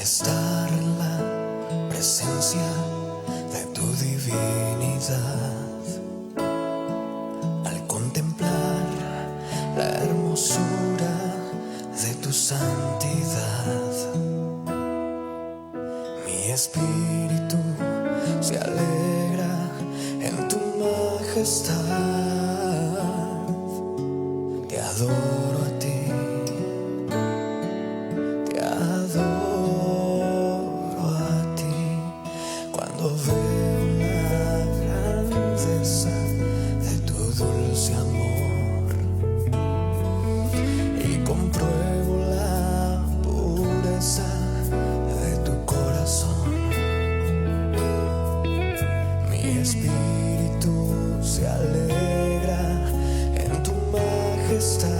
estar en la presencia de tu divinidad, al contemplar la hermosura de tu santidad, mi espíritu se alegra en tu majestad. Te adoro a ti, te adoro a ti, cuando veo la grandeza de tu dulce amor y compruebo la pureza de tu corazón. Mi espíritu se alegra en tu majestad.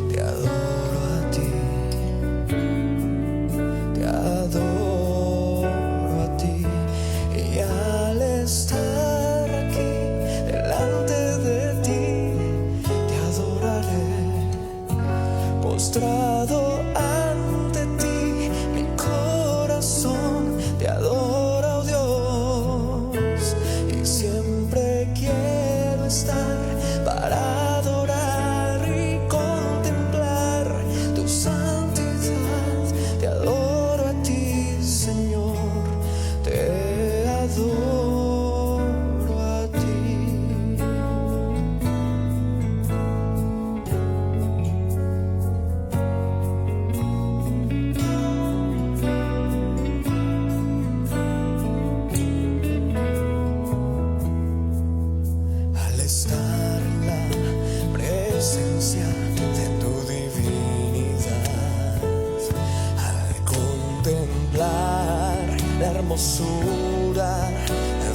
Te adoro a ti, te adoro a ti, y al estar aquí delante de ti, te adoraré, postrado ante ti, mi corazón te adora, oh Dios, y siempre quiero estar para adorar y contemplar tu santidad. Te adoro a ti, Señor, te adoro a ti. Al estar en la presencia de tu divinidad, al contemplar la hermosura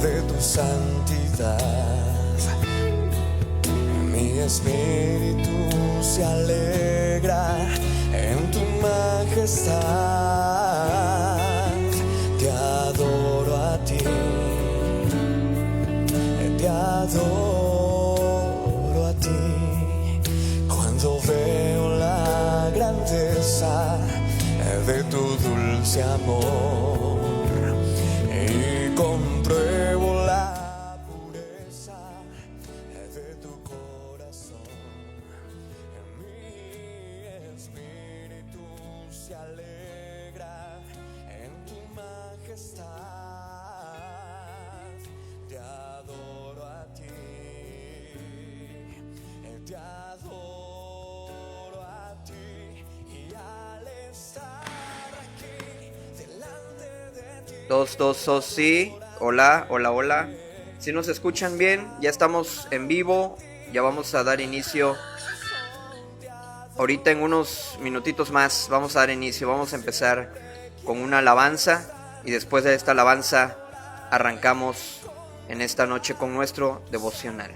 de tu santidad, mi espíritu se alegra en tu majestad. Te adoro a ti, te adoro a ti, cuando veo la grandeza de tu dulce amor y compruebo la pureza de tu corazón. Mi espíritu se alegra en tu majestad. Te adoro a ti, te adoro a ti, y al estar aquí delante de ti. Dos, sí. Hola, hola, hola. Si nos escuchan bien, ya estamos en vivo. Ya vamos a dar inicio. Ahorita en unos minutitos más vamos a dar inicio. Vamos a empezar con una alabanza, y después de esta alabanza arrancamos en esta noche con nuestro devocional.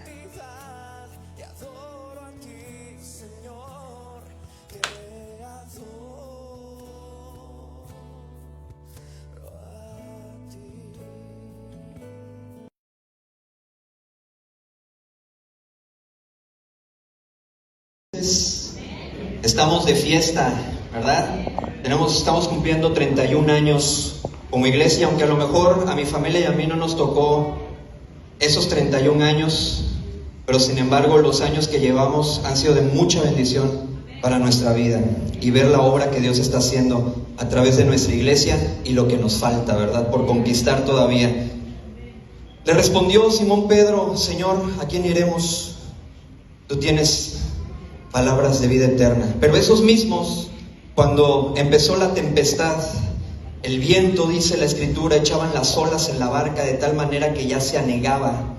Estamos de fiesta, ¿verdad? Estamos cumpliendo 31 años como iglesia, aunque a lo mejor a mi familia y a mí no nos tocó esos 31 años, pero sin embargo los años que llevamos han sido de mucha bendición para nuestra vida, y ver la obra que Dios está haciendo a través de nuestra iglesia y lo que nos falta, ¿verdad?, por conquistar todavía. Le respondió Simón Pedro: Señor, ¿a quién iremos? Tú tienes palabras de vida eterna. Pero esos mismos, cuando empezó la tempestad, el viento, dice la escritura, echaban las olas en la barca de tal manera que ya se anegaba,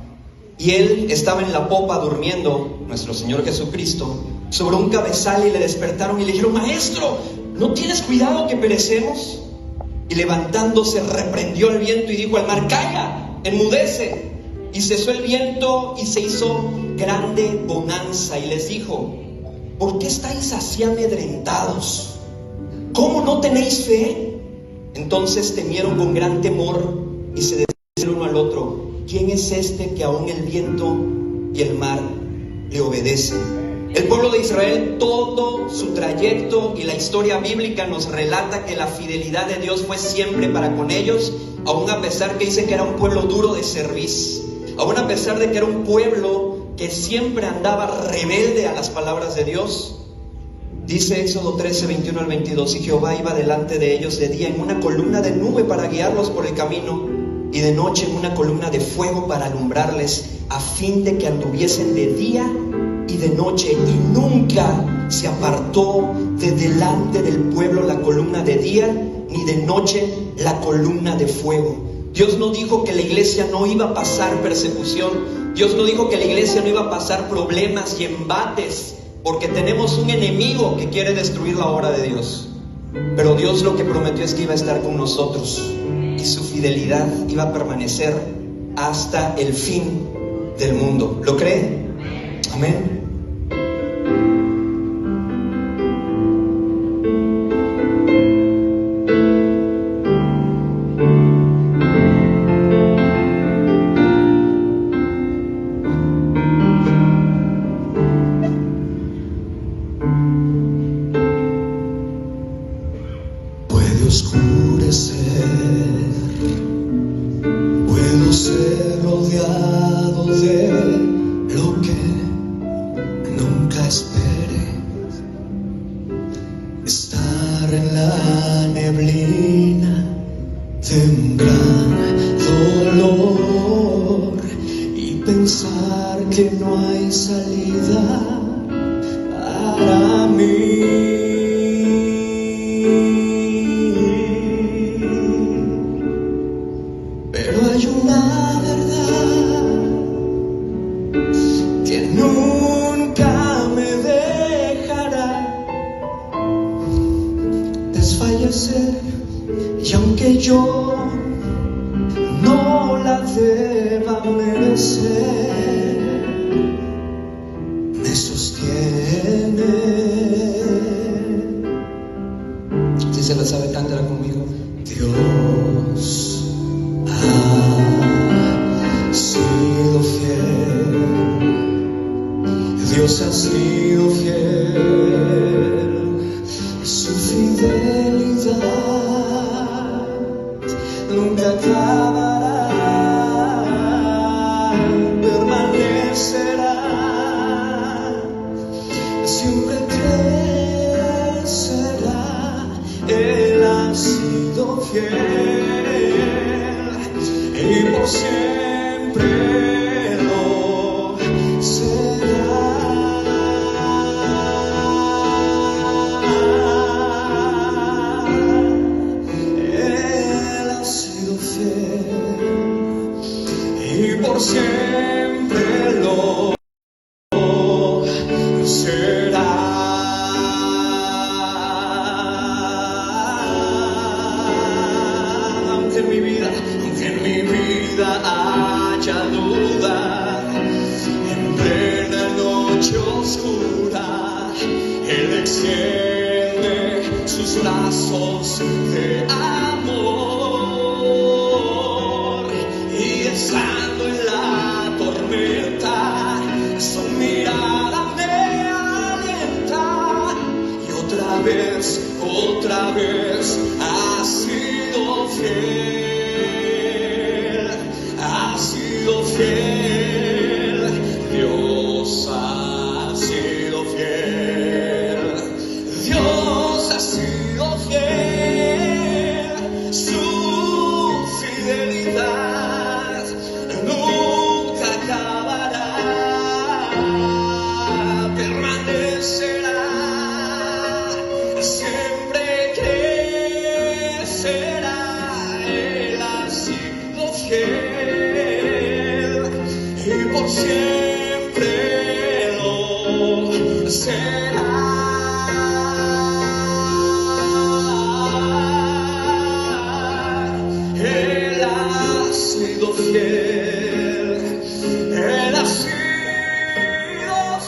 y él estaba en la popa durmiendo, nuestro Señor Jesucristo, sobre un cabezal, y le despertaron y le dijeron: Maestro, ¿no tienes cuidado que perecemos? Y levantándose reprendió el viento y dijo al mar: Calla, enmudece. Y cesó el viento y se hizo grande bonanza, y les dijo: ¿por qué estáis así amedrentados? ¿Cómo no tenéis fe? Entonces temieron con gran temor y se decían el uno al otro: ¿quién es este que aún el viento y el mar le obedecen? El pueblo de Israel, todo su trayecto y la historia bíblica nos relata que la fidelidad de Dios fue siempre para con ellos, aun a pesar que dice que era un pueblo duro de cerviz, aun a pesar de que era un pueblo que siempre andaba rebelde a las palabras de Dios. Dice Éxodo 13, 21 al 22, y Jehová iba delante de ellos de día en una columna de nube para guiarlos por el camino, y de noche en una columna de fuego para alumbrarles, a fin de que anduviesen de día y de noche, y nunca se apartó de delante del pueblo la columna de día, ni de noche la columna de fuego. Dios no dijo que la iglesia no iba a pasar persecución, Dios no dijo que la iglesia no iba a pasar problemas y embates, porque tenemos un enemigo que quiere destruir la obra de Dios. Pero Dios lo que prometió es que iba a estar con nosotros, y su fidelidad iba a permanecer hasta el fin del mundo. ¿Lo cree? Amén. Puede oscurecer, puedo ser rodeado de lo que nunca esperé, estar en la neblina de un gran dolor y pensar que no hay salida para mí. Pero hay una verdad que nunca me dejará desfallecer, y aunque yo no la deba merecer, me sostiene. Si se la sabe, cántala conmigo. Dios ha sido fiel, Dios ha sido fiel, su fidelidad nunca acabará, permanecerá, siempre crecerá. Él ha sido fiel y por siempre lo será. Él ha sido fiel y por siempre lo será. Aunque en mi vida haya duda, en plena noche oscura, Él extiende sus brazos de amor, y estando en la tormenta, su mirada me alienta, y otra vez ha sido fiel, ha sido fiel. Dios ha sido fiel, Dios ha sido fiel, su fidelidad nunca acabará, permanecerá, siempre crecerá. Él ha sido fiel y por siempre lo será. Él ha sido fiel, Él ha sido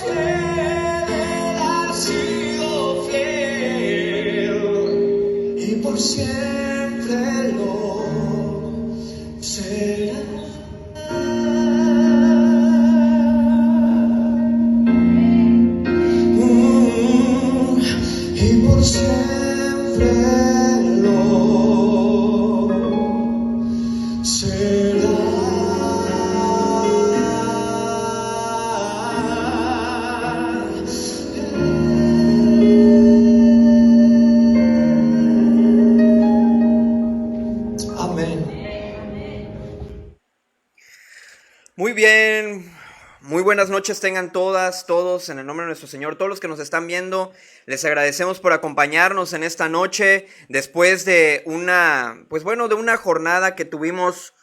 fiel, Él ha sido fiel y por siempre lo será. Muy bien, muy buenas noches tengan todas, todos, en el nombre de nuestro Señor, todos los que nos están viendo, les agradecemos por acompañarnos en esta noche, después de de una jornada que tuvimos,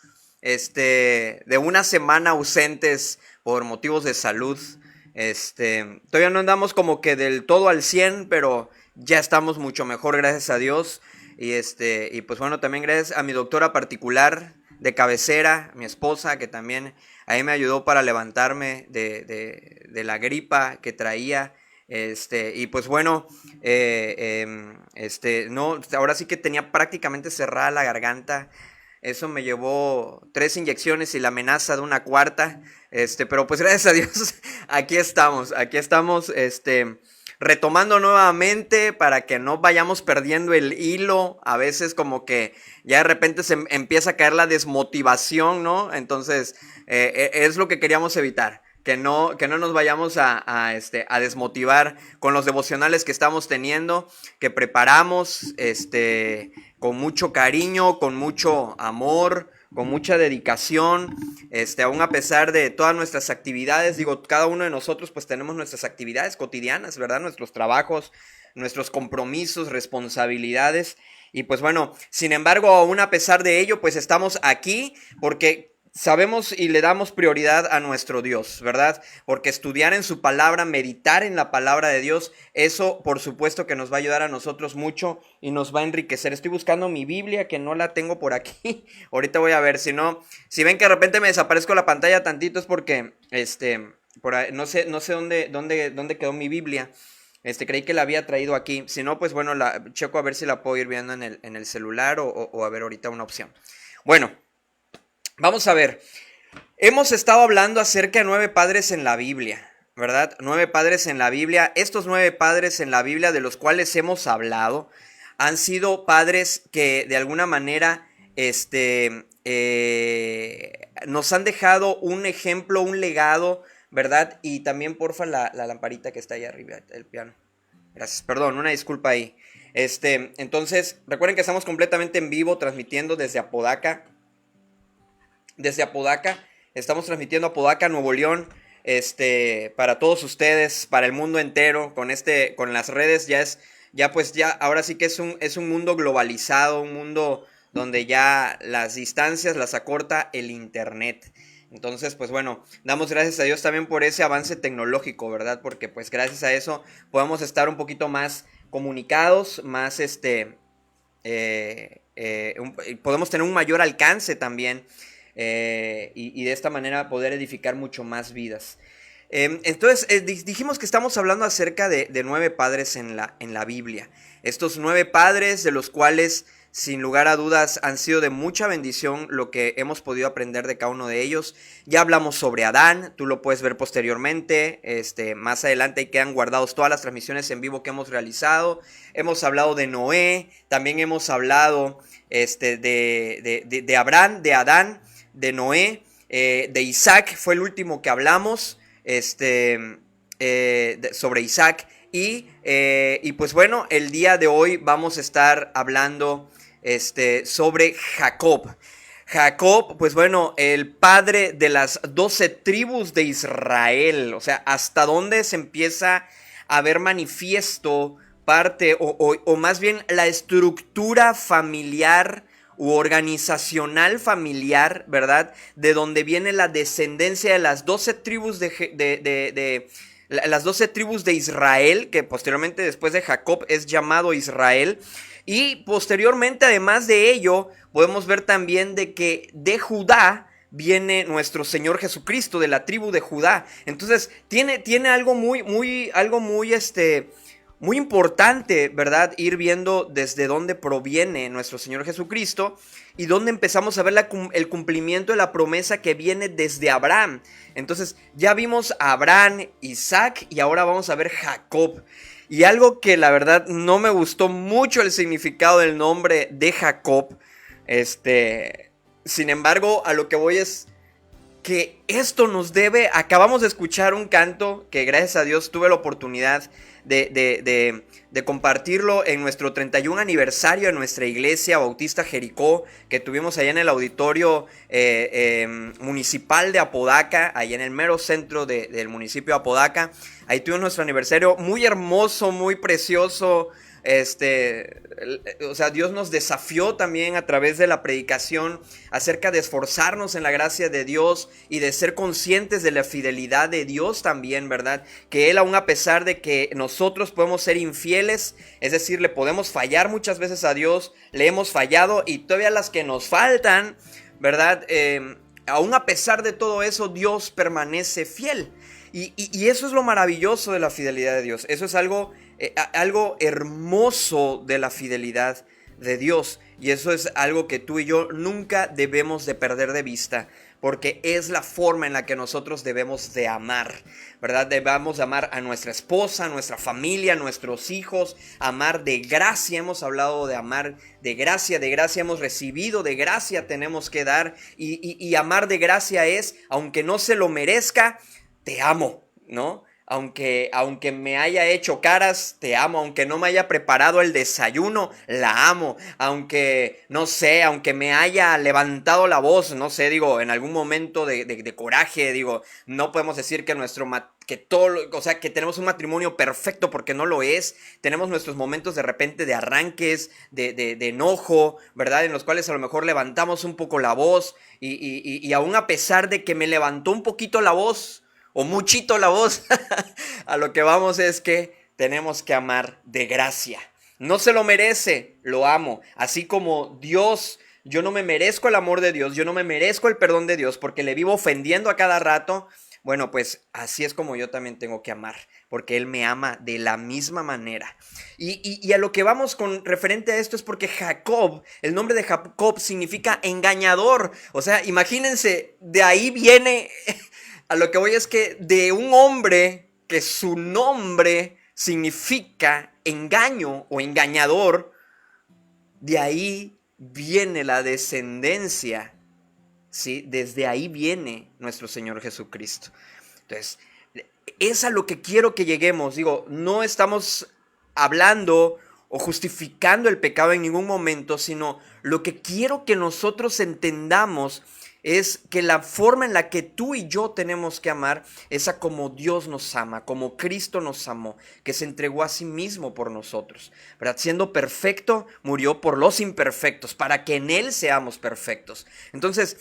de una semana ausentes por motivos de salud. Todavía no andamos como que del todo al 100, pero ya estamos mucho mejor, gracias a Dios. Y pues bueno, también gracias a mi doctora particular de cabecera, mi esposa, que también ahí me ayudó para levantarme de la gripa que traía. Y pues bueno, no, ahora sí que tenía prácticamente cerrada la garganta. Eso me llevó 3 inyecciones y la amenaza de una cuarta. Pero pues gracias a Dios, aquí estamos, retomando nuevamente para que no vayamos perdiendo el hilo. A veces como que ya de repente se empieza a caer la desmotivación, ¿no? Entonces, es lo que queríamos evitar. Que no nos vayamos a desmotivar con los devocionales que estamos teniendo, que preparamos con mucho cariño, con mucho amor, con mucha dedicación, aún a pesar de todas nuestras actividades. Digo, cada uno de nosotros pues tenemos nuestras actividades cotidianas, ¿verdad? Nuestros trabajos, nuestros compromisos, responsabilidades. Y pues bueno, sin embargo, aún a pesar de ello, pues estamos aquí porque sabemos y le damos prioridad a nuestro Dios, ¿verdad? Porque estudiar en su palabra, meditar en la palabra de Dios, eso por supuesto que nos va a ayudar a nosotros mucho y nos va a enriquecer. Estoy buscando mi Biblia, que no la tengo por aquí. Ahorita voy a ver, si ven que de repente me desaparezco la pantalla tantito, es porque, por ahí, no sé dónde quedó mi Biblia. Creí que la había traído aquí. Si no, pues bueno, checo a ver si la puedo ir viendo en el celular o a ver ahorita una opción. Bueno. Vamos a ver, hemos estado hablando acerca de 9 padres en la Biblia, ¿verdad? 9 padres en la Biblia. Estos 9 padres en la Biblia de los cuales hemos hablado han sido padres que de alguna manera nos han dejado un ejemplo, un legado, ¿verdad? Y también, porfa, la lamparita que está ahí arriba, el piano. Gracias, perdón, una disculpa ahí. Entonces, recuerden que estamos completamente en vivo, transmitiendo desde Apodaca. Estamos transmitiendo a Apodaca, Nuevo León, para todos ustedes, para el mundo entero, con las redes. Ahora sí que es un mundo globalizado, un mundo donde ya las distancias las acorta el internet. Entonces, pues bueno, damos gracias a Dios también por ese avance tecnológico, ¿verdad? Porque pues gracias a eso podemos estar un poquito más comunicados, más podemos tener un mayor alcance también. Y de esta manera poder edificar mucho más vidas. Entonces dijimos que estamos hablando acerca de 9 padres en la Biblia. Estos 9 padres, de los cuales sin lugar a dudas han sido de mucha bendición lo que hemos podido aprender de cada uno de ellos. Ya hablamos sobre Adán, tú lo puedes ver posteriormente, más adelante ahí quedan guardados todas las transmisiones en vivo que hemos realizado. Hemos hablado de Noé, también hemos hablado de Abraham, de Adán, de Noé, de Isaac, fue el último que hablamos, sobre Isaac. Y pues bueno, el día de hoy vamos a estar hablando sobre Jacob. Jacob, pues bueno, el padre de las 12 tribus de Israel. O sea, hasta dónde se empieza a ver manifiesto parte o más bien la estructura familiar u organizacional familiar, ¿verdad? De donde viene la descendencia de las 12 tribus las 12 tribus de Israel, que posteriormente después de Jacob es llamado Israel. Y posteriormente, además de ello, podemos ver también de que de Judá viene nuestro Señor Jesucristo, de la tribu de Judá. Entonces tiene algo muy importante, ¿verdad? Ir viendo desde dónde proviene nuestro Señor Jesucristo y dónde empezamos a ver el cumplimiento de la promesa que viene desde Abraham. Entonces ya vimos a Abraham, Isaac y ahora vamos a ver Jacob. Y algo que la verdad no me gustó mucho el significado del nombre de Jacob. Sin embargo, a lo que voy es que esto nos debe, acabamos de escuchar un canto que gracias a Dios tuve la oportunidad de compartirlo en nuestro 31 aniversario de nuestra iglesia Bautista Jericó, que tuvimos allá en el auditorio municipal de Apodaca, allá en el mero centro del municipio de Apodaca. Ahí tuvimos nuestro aniversario muy hermoso, muy precioso. O sea, Dios nos desafió también a través de la predicación acerca de esforzarnos en la gracia de Dios y de ser conscientes de la fidelidad de Dios también, ¿verdad? Que Él, aún a pesar de que nosotros podemos ser infieles, es decir, le podemos fallar muchas veces a Dios, le hemos fallado y todavía las que nos faltan, ¿verdad? Aún a pesar de todo eso, Dios permanece fiel. Y eso es lo maravilloso de la fidelidad de Dios. Eso es algo hermoso de la fidelidad de Dios. Y eso es algo que tú y yo nunca debemos de perder de vista, porque es la forma en la que nosotros debemos de amar, ¿verdad? Debemos de amar a nuestra esposa, a nuestra familia, a nuestros hijos, amar de gracia. Hemos hablado de amar de gracia hemos recibido, de gracia tenemos que dar. Y amar de gracia es, aunque no se lo merezca, te amo, ¿no? Aunque me haya hecho caras, te amo. Aunque no me haya preparado el desayuno, la amo. Aunque, no sé, aunque me haya levantado la voz, no sé, digo, en algún momento de coraje, digo, no podemos decir que que tenemos un matrimonio perfecto, porque no lo es. Tenemos nuestros momentos de repente de arranques, de enojo, ¿verdad? En los cuales a lo mejor levantamos un poco la voz y aún a pesar de que me levantó un poquito la voz, o muchito la voz, a lo que vamos es que tenemos que amar de gracia. No se lo merece, lo amo. Así como Dios, yo no me merezco el amor de Dios, yo no me merezco el perdón de Dios porque le vivo ofendiendo a cada rato. Bueno, pues así es como yo también tengo que amar, porque Él me ama de la misma manera. Y a lo que vamos con referente a esto es porque Jacob, el nombre de Jacob significa engañador. O sea, imagínense, de ahí viene... A lo que voy es que de un hombre que su nombre significa engaño o engañador, de ahí viene la descendencia, ¿sí? Desde ahí viene nuestro Señor Jesucristo. Entonces, es a lo que quiero que lleguemos. Digo, no estamos hablando o justificando el pecado en ningún momento, sino lo que quiero que nosotros entendamos es que la forma en la que tú y yo tenemos que amar es a como Dios nos ama, como Cristo nos amó, que se entregó a sí mismo por nosotros, ¿verdad? Siendo perfecto, murió por los imperfectos, para que en Él seamos perfectos. Entonces,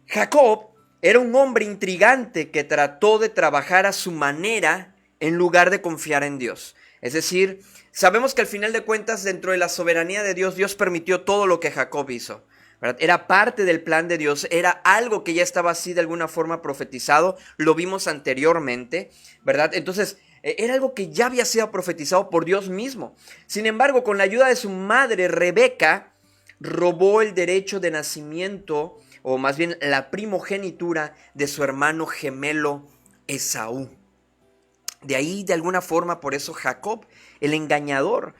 Jacob era un hombre intrigante que trató de trabajar a su manera en lugar de confiar en Dios. Es decir, sabemos que al final de cuentas, dentro de la soberanía de Dios, Dios permitió todo lo que Jacob hizo, ¿verdad? Era parte del plan de Dios, era algo que ya estaba así de alguna forma profetizado, lo vimos anteriormente, ¿verdad? Entonces, era algo que ya había sido profetizado por Dios mismo. Sin embargo, con la ayuda de su madre, Rebeca, robó el derecho de nacimiento, o más bien la primogenitura de su hermano gemelo Esaú. De ahí, de alguna forma, por eso Jacob, el engañador.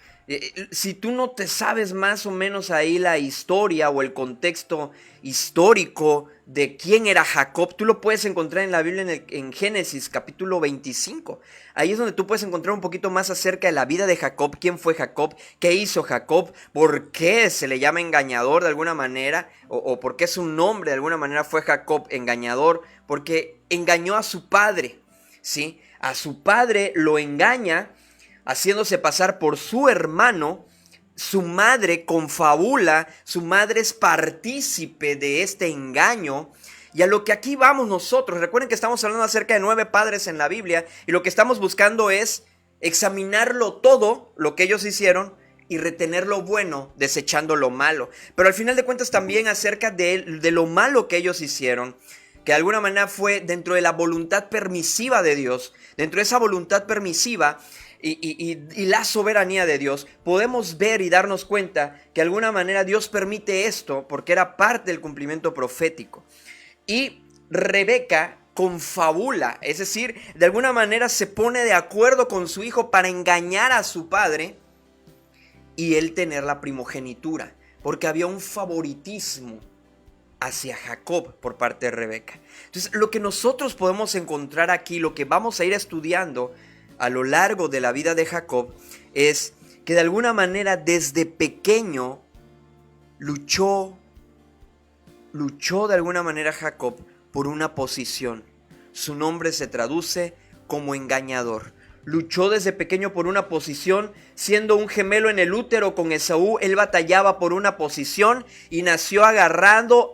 Si tú no te sabes más o menos ahí la historia o el contexto histórico de quién era Jacob, tú lo puedes encontrar en la Biblia en Génesis capítulo 25. Ahí es donde tú puedes encontrar un poquito más acerca de la vida de Jacob, quién fue Jacob, qué hizo Jacob, por qué se le llama engañador de alguna manera, o por qué su nombre de alguna manera fue Jacob engañador, porque engañó a su padre, ¿sí? A su padre lo engaña, haciéndose pasar por su hermano. Su madre confabula, su madre es partícipe de este engaño. Y a lo que aquí vamos nosotros, recuerden que estamos hablando acerca de 9 padres en la Biblia, y lo que estamos buscando es examinarlo todo, lo que ellos hicieron, y retener lo bueno, desechando lo malo. Pero al final de cuentas también acerca de lo malo que ellos hicieron, que de alguna manera fue dentro de la voluntad permisiva de Dios. Dentro de esa voluntad permisiva y la soberanía de Dios, podemos ver y darnos cuenta que de alguna manera Dios permite esto porque era parte del cumplimiento profético. Y Rebeca confabula, es decir, de alguna manera se pone de acuerdo con su hijo para engañar a su padre y él tener la primogenitura, porque había un favoritismo hacia Jacob por parte de Rebeca. Entonces, lo que nosotros podemos encontrar aquí, lo que vamos a ir estudiando a lo largo de la vida de Jacob, es que de alguna manera desde pequeño luchó de alguna manera Jacob por una posición. Su nombre se traduce como engañador. Luchó desde pequeño por una posición, siendo un gemelo en el útero con Esaú. Él batallaba por una posición y nació agarrado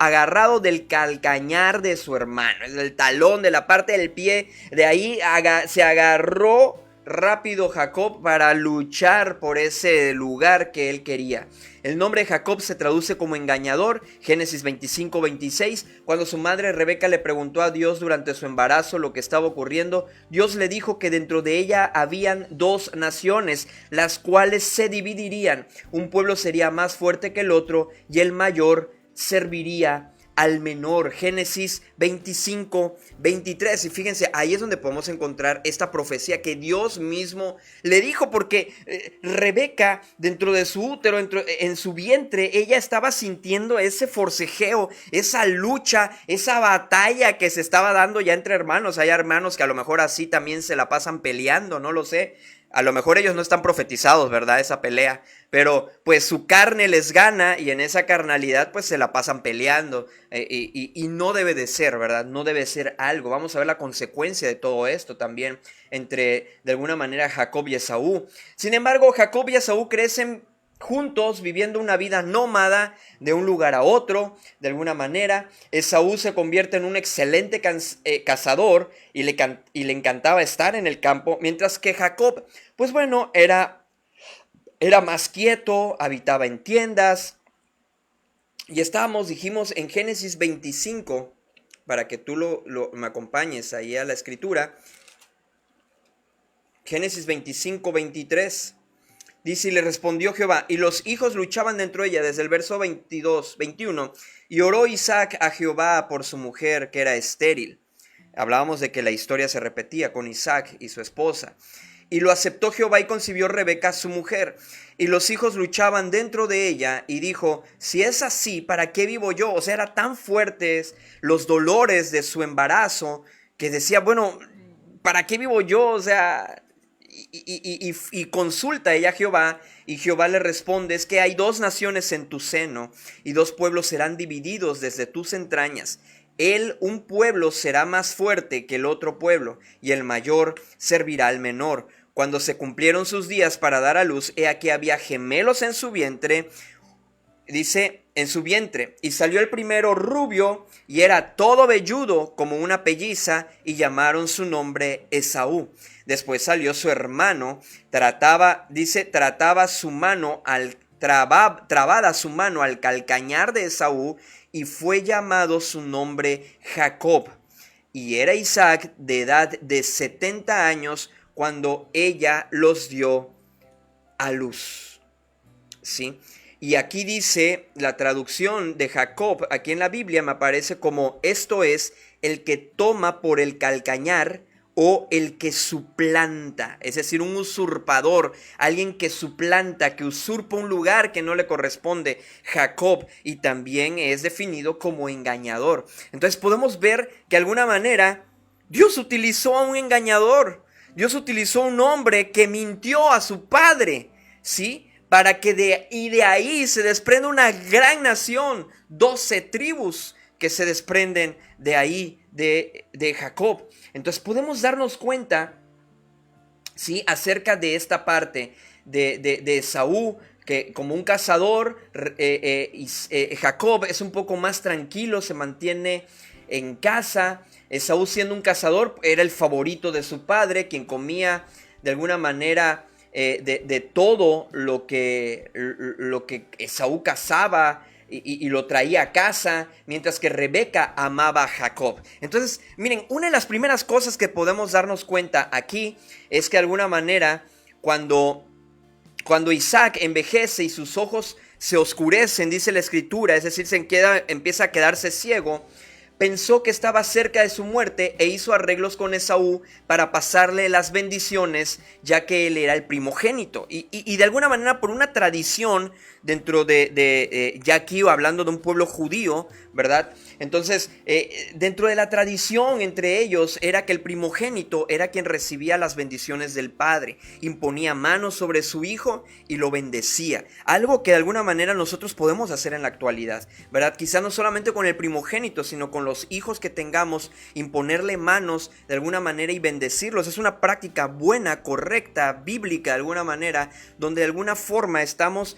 del calcañar de su hermano, es el talón de la parte del pie. De ahí se agarró rápido Jacob para luchar por ese lugar que él quería. El nombre de Jacob se traduce como engañador. Génesis 25:26. Cuando su madre Rebeca le preguntó a Dios durante su embarazo lo que estaba ocurriendo, Dios le dijo que dentro de ella habían dos naciones, las cuales se dividirían. Un pueblo sería más fuerte que el otro y el mayor serviría al menor. Génesis 25:23. Y fíjense, ahí es donde podemos encontrar esta profecía que Dios mismo le dijo, porque Rebeca, dentro de su útero, en su vientre, ella estaba sintiendo ese forcejeo, esa lucha, esa batalla que se estaba dando ya entre hermanos. Hay hermanos que a lo mejor así también se la pasan peleando, no lo sé. A lo mejor ellos no están profetizados, ¿verdad? Esa pelea. Pero pues su carne les gana y en esa carnalidad pues se la pasan peleando. Y no debe de ser, ¿verdad? No debe ser algo. Vamos a ver la consecuencia de todo esto también entre, de alguna manera, Jacob y Esaú. Sin embargo, Jacob y Esaú crecen juntos, viviendo una vida nómada de un lugar a otro. De alguna manera, Esaú se convierte en un excelente cazador y le encantaba estar en el campo, mientras que Jacob, pues bueno, era más quieto, habitaba en tiendas. Y dijimos en Génesis 25, para que tú me acompañes ahí a la escritura. Génesis 25:23. Dice, y le respondió Jehová, y los hijos luchaban dentro de ella, desde el verso 21, y oró Isaac a Jehová por su mujer, que era estéril. Hablábamos de que la historia se repetía con Isaac y su esposa. Y lo aceptó Jehová y concibió Rebeca su mujer. Y los hijos luchaban dentro de ella, y dijo, si es así, ¿para qué vivo yo? O sea, eran tan fuertes los dolores de su embarazo, que decía, bueno, ¿para qué vivo yo? O sea, y consulta ella a Jehová, y Jehová le responde, es que hay dos naciones en tu seno, y dos pueblos serán divididos desde tus entrañas. Un pueblo será más fuerte que el otro pueblo, y el mayor servirá al menor. Cuando se cumplieron sus días para dar a luz, he aquí había gemelos en su vientre. Dice, en su vientre, y salió el primero rubio, y era todo velludo como una pelliza, y llamaron su nombre Esaú. Después salió su hermano, trabada su mano trabada su mano al calcañar de Esaú, y fue llamado su nombre Jacob. Y era Isaac de edad de 70 años cuando ella los dio a luz. ¿Sí? Y aquí dice la traducción de Jacob, aquí en la Biblia me aparece como, esto es, el que toma por el calcañar, o el que suplanta, es decir, un usurpador, alguien que suplanta, que usurpa un lugar que no le corresponde, Jacob, y también es definido como engañador. Entonces podemos ver que de alguna manera Dios utilizó a un engañador, Dios utilizó a un hombre que mintió a su padre, ¿sí? Para que de ahí se desprenda una gran nación, 12 tribus que se desprenden de ahí, de Jacob. Entonces podemos darnos cuenta, ¿sí?, acerca de esta parte de Esaú, que como un cazador, Jacob es un poco más tranquilo, se mantiene en casa. Esaú, siendo un cazador, era el favorito de su padre, quien comía de alguna manera de todo lo que Esaú cazaba y lo traía a casa, mientras que Rebeca amaba a Jacob. Entonces, miren, una de las primeras cosas que podemos darnos cuenta aquí es que de alguna manera cuando Isaac envejece y sus ojos se oscurecen, dice la escritura, es decir, empieza a quedarse ciego, pensó que estaba cerca de su muerte e hizo arreglos con Esaú para pasarle las bendiciones, ya que él era el primogénito. Y de alguna manera, por una tradición dentro ya aquí hablando de un pueblo judío, ¿verdad? Entonces, dentro de la tradición entre ellos era que el primogénito era quien recibía las bendiciones del padre, imponía manos sobre su hijo y lo bendecía. Algo que de alguna manera nosotros podemos hacer en la actualidad, ¿verdad? Quizá no solamente con el primogénito, sino con los hijos que tengamos, imponerle manos de alguna manera y bendecirlos. Es una práctica buena, correcta, bíblica de alguna manera, donde de alguna forma estamos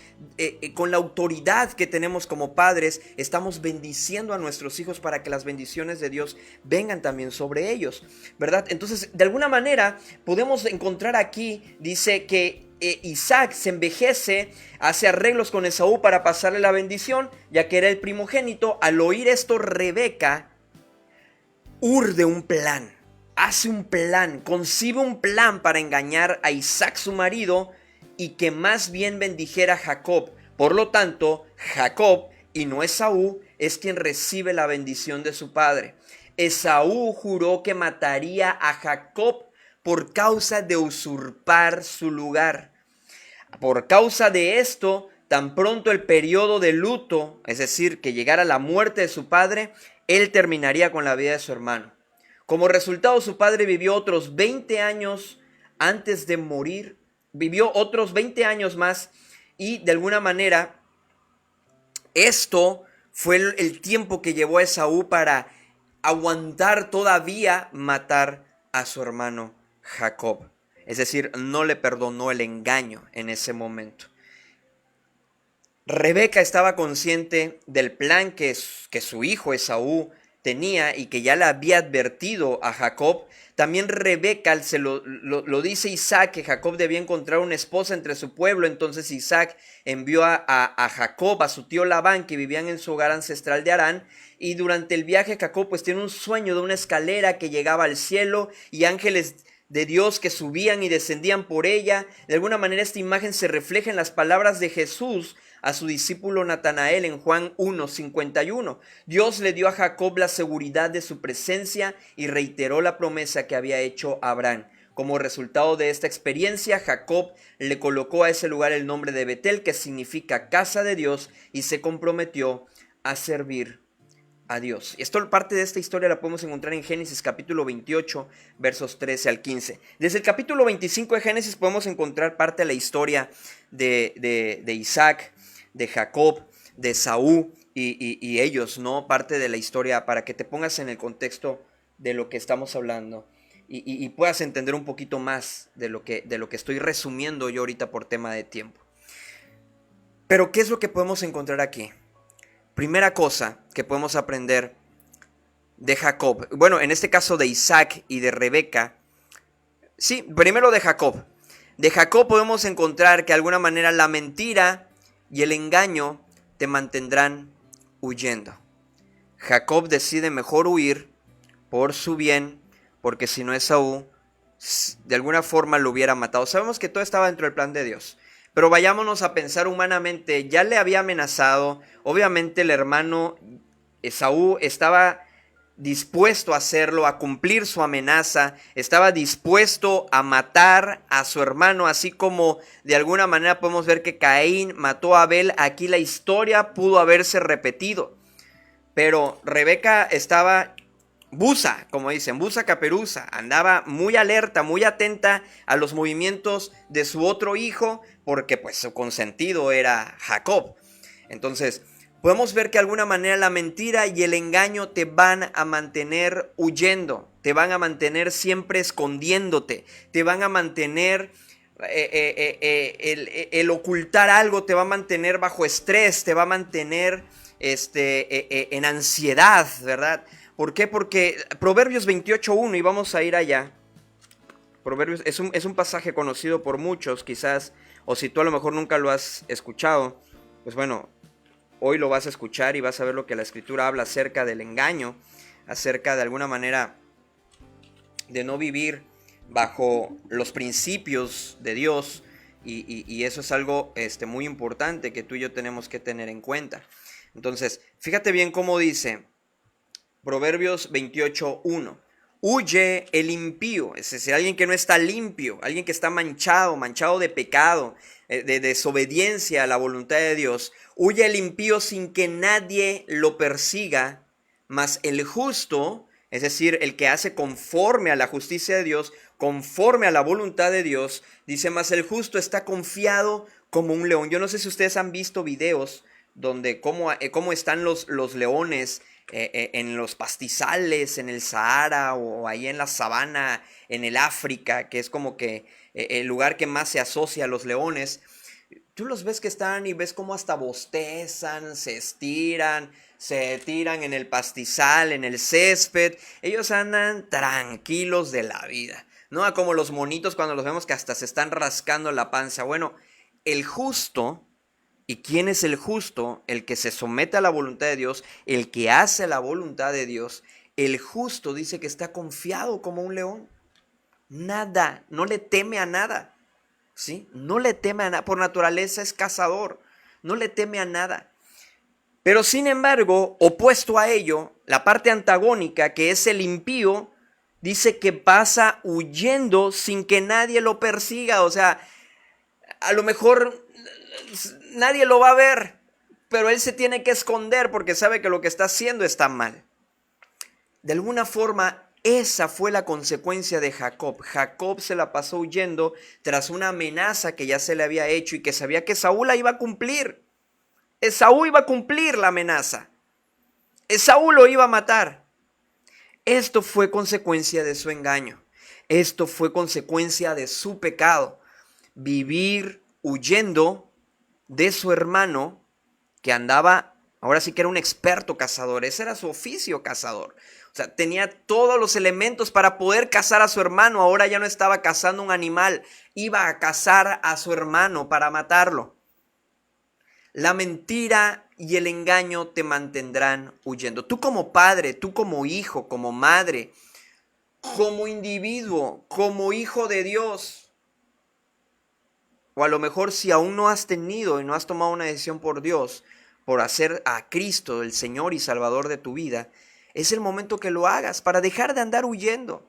con la autoridad que tenemos como padres, estamos bendiciendo a nuestros hijos para que las bendiciones de Dios vengan también sobre ellos, ¿verdad? Entonces, de alguna manera podemos encontrar aquí, dice que Isaac se envejece, hace arreglos con Esaú para pasarle la bendición, ya que era el primogénito. Al oír esto, Rebeca urde un plan, hace un plan, concibe un plan para engañar a Isaac su marido y que más bien bendijera a Jacob. Por lo tanto, Jacob y no Esaú es quien recibe la bendición de su padre. Esaú juró que mataría a Jacob por causa de usurpar su lugar. Por causa de esto, tan pronto el periodo de luto, es decir, que llegara la muerte de su padre, él terminaría con la vida de su hermano. Como resultado, su padre vivió otros 20 años antes de morir, vivió otros 20 años más y de alguna manera esto fue el tiempo que llevó a Esaú para aguantar todavía matar a su hermano Jacob. Es decir, no le perdonó el engaño en ese momento. Rebeca estaba consciente del plan que su hijo Esaú tenía y que ya le había advertido a Jacob. También Rebeca se lo dice Isaac, que Jacob debía encontrar una esposa entre su pueblo. Entonces Isaac envió a Jacob, a su tío Labán, que vivían en su hogar ancestral de Harán. Y durante el viaje Jacob pues tiene un sueño de una escalera que llegaba al cielo y ángeles de Dios que subían y descendían por ella. De alguna manera esta imagen se refleja en las palabras de Jesús a su discípulo Natanael en Juan 1:51. Dios le dio a Jacob la seguridad de su presencia y reiteró la promesa que había hecho a Abraham. Como resultado de esta experiencia, Jacob le colocó a ese lugar el nombre de Betel, que significa casa de Dios, y se comprometió a servir a Dios. Parte de esta historia la podemos encontrar en Génesis capítulo 28, versos 13 al 15. Desde el capítulo 25 de Génesis podemos encontrar parte de la historia de Isaac, de Jacob, de Esaú y ellos, ¿no? Parte de la historia para que te pongas en el contexto de lo que estamos hablando y puedas entender un poquito más de lo que estoy resumiendo yo ahorita por tema de tiempo. Pero ¿qué es lo que podemos encontrar aquí? Primera cosa que podemos aprender de Jacob, bueno, en este caso de Isaac y de Rebeca. Sí, primero de Jacob. De Jacob podemos encontrar que de alguna manera la mentira y el engaño te mantendrán huyendo. Jacob decide mejor huir por su bien, porque si no Esaú de alguna forma lo hubiera matado. Sabemos que todo estaba dentro del plan de Dios. Pero vayámonos a pensar humanamente, ya le había amenazado, obviamente el hermano Esaú estaba dispuesto a hacerlo, a cumplir su amenaza, estaba dispuesto a matar a su hermano, así como de alguna manera podemos ver que Caín mató a Abel. Aquí la historia pudo haberse repetido, pero Rebeca estaba buza, como dicen, buza caperuza, andaba muy alerta, muy atenta a los movimientos de su otro hijo, porque pues su consentido era Jacob. Entonces podemos ver que de alguna manera la mentira y el engaño te van a mantener huyendo, te van a mantener siempre escondiéndote, te van a mantener, el ocultar algo te va a mantener bajo estrés, te va a mantener en ansiedad, ¿verdad? ¿Por qué? Porque Proverbios 28:1, y vamos a ir allá. Proverbios es un pasaje conocido por muchos, quizás, o si tú a lo mejor nunca lo has escuchado, pues bueno, hoy lo vas a escuchar y vas a ver lo que la Escritura habla acerca del engaño, acerca de alguna manera de no vivir bajo los principios de Dios, y eso es algo muy importante que tú y yo tenemos que tener en cuenta. Entonces, fíjate bien cómo dice Proverbios 28:1. Huye el impío, es decir, alguien que no está limpio, alguien que está manchado de pecado, de desobediencia a la voluntad de Dios. Huye el impío sin que nadie lo persiga, mas el justo, es decir, el que hace conforme a la justicia de Dios, conforme a la voluntad de Dios, dice, mas el justo está confiado como un león. Yo no sé si ustedes han visto videos donde cómo están los leones en los pastizales, en el Sahara o ahí en la sabana, en el África, que es como que el lugar que más se asocia a los leones. Tú los ves que están y ves cómo hasta bostezan, se tiran en el pastizal, en el césped. Ellos andan tranquilos de la vida, ¿no? Como los monitos cuando los vemos que hasta se están rascando la panza. Bueno, el justo, ¿y quién es el justo? El que se somete a la voluntad de Dios, el que hace la voluntad de Dios. El justo dice que está confiado como un león. Nada, no le teme a nada, ¿sí? No le teme a nada, por naturaleza es cazador, no le teme a nada. Pero sin embargo, opuesto a ello, la parte antagónica, que es el impío, dice que pasa huyendo sin que nadie lo persiga. O sea, a lo mejor nadie lo va a ver, pero él se tiene que esconder porque sabe que lo que está haciendo está mal. De alguna forma, esa fue la consecuencia de Jacob. Jacob se la pasó huyendo tras una amenaza que ya se le había hecho y que sabía que Saúl la iba a cumplir. Esaú iba a cumplir la amenaza. Esaú lo iba a matar. Esto fue consecuencia de su engaño. Esto fue consecuencia de su pecado. Vivir huyendo de su hermano que andaba, ahora sí que era un experto cazador. Ese era su oficio, cazador. O sea, tenía todos los elementos para poder cazar a su hermano. Ahora ya no estaba cazando un animal, iba a cazar a su hermano para matarlo. La mentira y el engaño te mantendrán huyendo. Tú como padre, tú como hijo, como madre, como individuo, como hijo de Dios. O a lo mejor si aún no has tenido y no has tomado una decisión por Dios, por hacer a Cristo el Señor y Salvador de tu vida, es el momento que lo hagas para dejar de andar huyendo.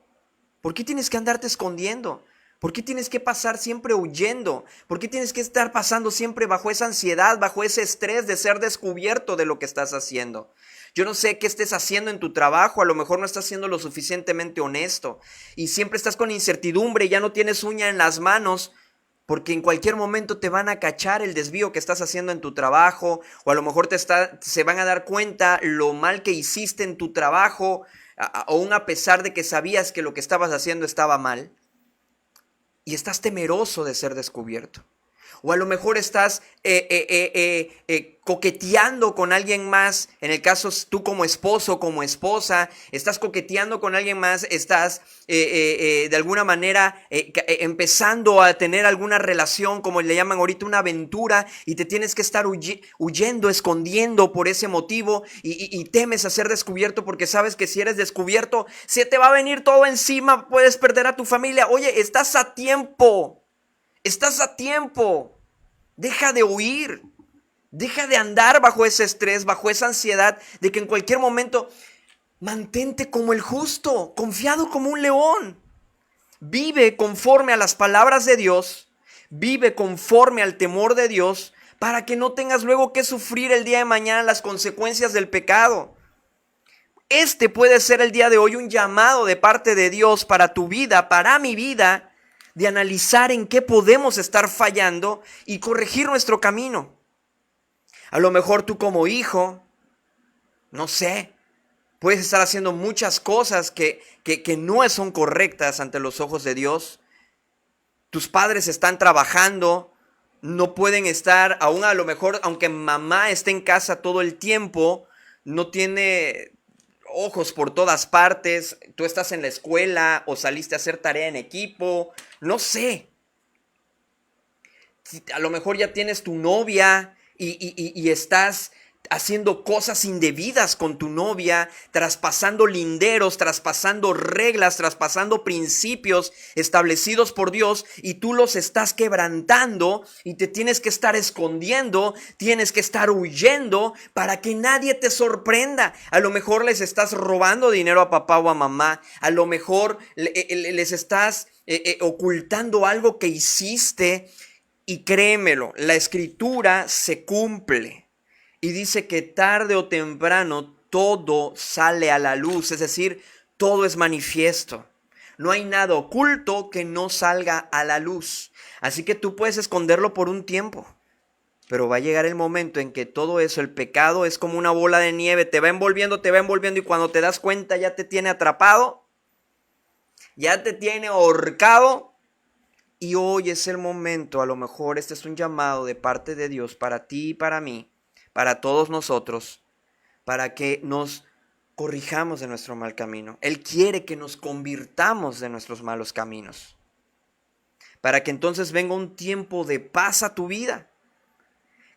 ¿Por qué tienes que andarte escondiendo? ¿Por qué tienes que pasar siempre huyendo? ¿Por qué tienes que estar pasando siempre bajo esa ansiedad, bajo ese estrés de ser descubierto de lo que estás haciendo? Yo no sé qué estés haciendo en tu trabajo, a lo mejor no estás siendo lo suficientemente honesto y siempre estás con incertidumbre y ya no tienes uña en las manos porque en cualquier momento te van a cachar el desvío que estás haciendo en tu trabajo o a lo mejor se van a dar cuenta lo mal que hiciste en tu trabajo, aún a pesar de que sabías que lo que estabas haciendo estaba mal. Y estás temeroso de ser descubierto. O a lo mejor estás coqueteando con alguien más. En el caso tú como esposo, como esposa, estás coqueteando con alguien más. Estás de alguna manera empezando a tener alguna relación, como le llaman ahorita, una aventura. Y te tienes que estar huyendo, escondiendo por ese motivo. Y temes a ser descubierto porque sabes que si eres descubierto, se te va a venir todo encima. Puedes perder a tu familia. Oye, estás a tiempo. Estás a tiempo. Deja de huir. Deja de andar bajo ese estrés, bajo esa ansiedad de que en cualquier momento mantente como el justo, confiado como un león. Vive conforme a las palabras de Dios. Vive conforme al temor de Dios para que no tengas luego que sufrir el día de mañana las consecuencias del pecado. Este puede ser el día de hoy un llamado de parte de Dios para tu vida, para mi vida, de analizar en qué podemos estar fallando y corregir nuestro camino. A lo mejor tú como hijo, no sé, puedes estar haciendo muchas cosas que no son correctas ante los ojos de Dios. Tus padres están trabajando, no pueden estar, aún a lo mejor, aunque mamá esté en casa todo el tiempo, no tiene ojos por todas partes, tú estás en la escuela o saliste a hacer tarea en equipo, no sé. A lo mejor ya tienes tu novia y estás haciendo cosas indebidas con tu novia, traspasando linderos, traspasando reglas, traspasando principios establecidos por Dios, y tú los estás quebrantando y te tienes que estar escondiendo, tienes que estar huyendo para que nadie te sorprenda. A lo mejor les estás robando dinero a papá o a mamá, a lo mejor les estás ocultando algo que hiciste, y créemelo, la escritura se cumple. Y dice que tarde o temprano todo sale a la luz, es decir, todo es manifiesto. No hay nada oculto que no salga a la luz. Así que tú puedes esconderlo por un tiempo, pero va a llegar el momento en que todo eso, el pecado, es como una bola de nieve, te va envolviendo, y cuando te das cuenta ya te tiene atrapado, ya te tiene ahorcado. Y hoy es el momento, a lo mejor este es un llamado de parte de Dios para ti y para mí, para todos nosotros, para que nos corrijamos de nuestro mal camino. Él quiere que nos convirtamos de nuestros malos caminos, para que entonces venga un tiempo de paz a tu vida.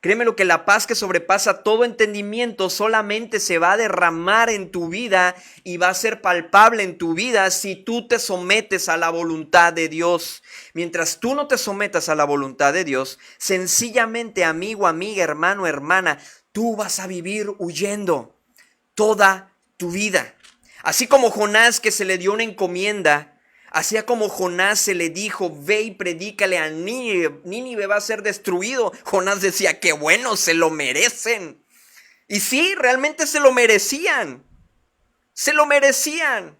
Créeme lo que la paz que sobrepasa todo entendimiento solamente se va a derramar en tu vida y va a ser palpable en tu vida si tú te sometes a la voluntad de Dios. Mientras tú no te sometas a la voluntad de Dios, sencillamente, amigo, amiga, hermano, hermana, tú vas a vivir huyendo toda tu vida. Así como Jonás, que se le dio una encomienda, así como Jonás se le dijo, ve y predícale a Nínive, Nínive va a ser destruido. Jonás decía, qué bueno, se lo merecen. Y sí, realmente se lo merecían. Se lo merecían.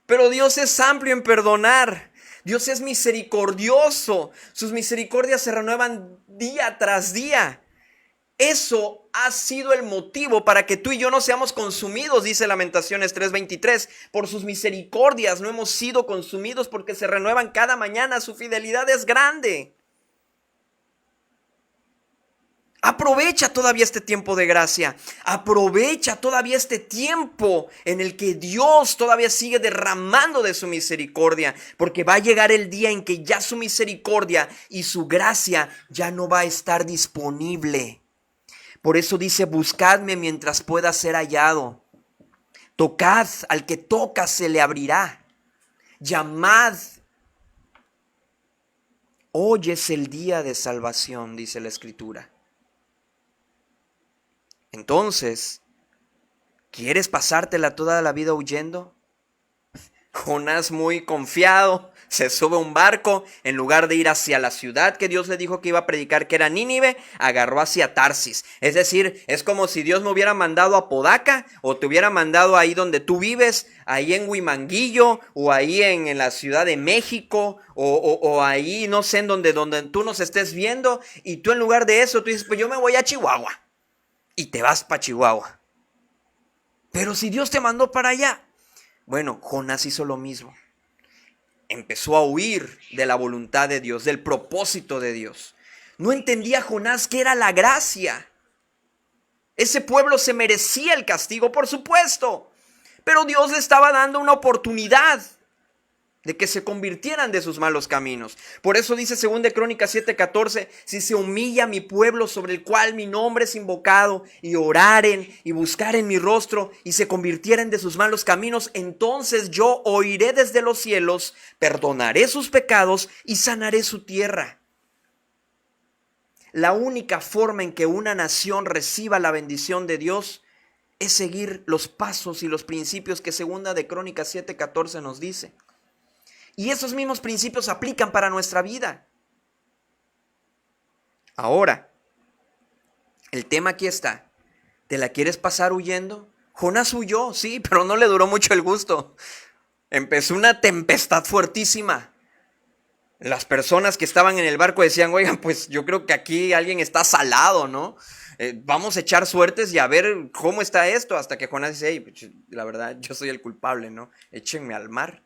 Pero Dios es amplio en perdonar. Dios es misericordioso. Sus misericordias se renuevan día tras día. Eso ha sido el motivo para que tú y yo no seamos consumidos, dice Lamentaciones 3:23. Por sus misericordias no hemos sido consumidos porque se renuevan cada mañana. Su fidelidad es grande. Aprovecha todavía este tiempo de gracia. Aprovecha todavía este tiempo en el que Dios todavía sigue derramando de su misericordia. Porque va a llegar el día en que ya su misericordia y su gracia ya no va a estar disponible. Por eso dice, buscadme mientras pueda ser hallado. Tocad, al que toca se le abrirá. Llamad. Hoy es el día de salvación, dice la Escritura. Entonces, ¿quieres pasártela toda la vida huyendo? Jonás, muy confiado, se sube a un barco. En lugar de ir hacia la ciudad que Dios le dijo que iba a predicar, que era Nínive, agarró hacia Tarsis. Es decir, es como si Dios me hubiera mandado a Podaca, o te hubiera mandado ahí donde tú vives, ahí en Huimanguillo, o ahí en la Ciudad de México, o ahí no sé en donde tú nos estés viendo, y tú en lugar de eso, tú dices, pues yo me voy a Chihuahua, y te vas para Chihuahua. Pero si Dios te mandó para allá. Bueno, Jonás hizo lo mismo. Empezó a huir de la voluntad de Dios, del propósito de Dios. No entendía Jonás qué era la gracia. Ese pueblo se merecía el castigo, por supuesto. Pero Dios le estaba dando una oportunidad de que se convirtieran de sus malos caminos. Por eso dice 2 Crónicas 7:14, si se humilla mi pueblo sobre el cual mi nombre es invocado, y oraren y buscaren mi rostro y se convirtieren de sus malos caminos, entonces yo oiré desde los cielos, perdonaré sus pecados y sanaré su tierra. La única forma en que una nación reciba la bendición de Dios es seguir los pasos y los principios que 2 Crónicas 7:14 nos dice. Y esos mismos principios aplican para nuestra vida. Ahora, el tema aquí está. ¿Te la quieres pasar huyendo? Jonás huyó, sí, pero no le duró mucho el gusto. Empezó una tempestad fuertísima. Las personas que estaban en el barco decían, oigan, pues yo creo que aquí alguien está salado, ¿no? Vamos a echar suertes y a ver cómo está esto. Hasta que Jonás dice, hey, pues, la verdad, yo soy el culpable, ¿no? Échenme al mar.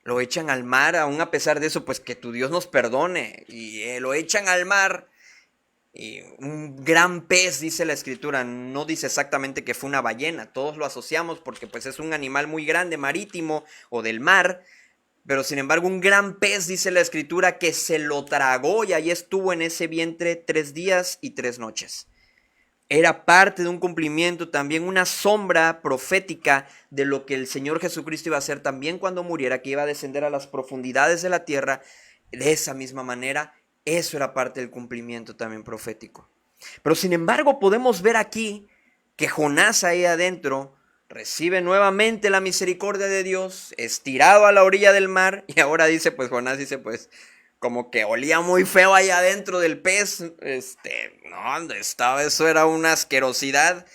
Lo echan al mar, aún a pesar de eso, pues que tu Dios nos perdone. Y lo echan al mar. Y un gran pez, dice la Escritura. No dice exactamente que fue una ballena. Todos lo asociamos porque pues es un animal muy grande, marítimo o del mar. Pero sin embargo, un gran pez, dice la Escritura, que se lo tragó y ahí estuvo en ese vientre 3 días y 3 noches. Era parte de un cumplimiento, también una sombra profética de lo que el Señor Jesucristo iba a hacer también cuando muriera, que iba a descender a las profundidades de la tierra. De esa misma manera, eso era parte del cumplimiento también profético. Pero sin embargo, podemos ver aquí que Jonás ahí adentro recibe nuevamente la misericordia de Dios, es tirado a la orilla del mar, y ahora dice, pues Jonás dice, pues como que olía muy feo ahí adentro del pez, no, ¿dónde estaba? Eso era una asquerosidad,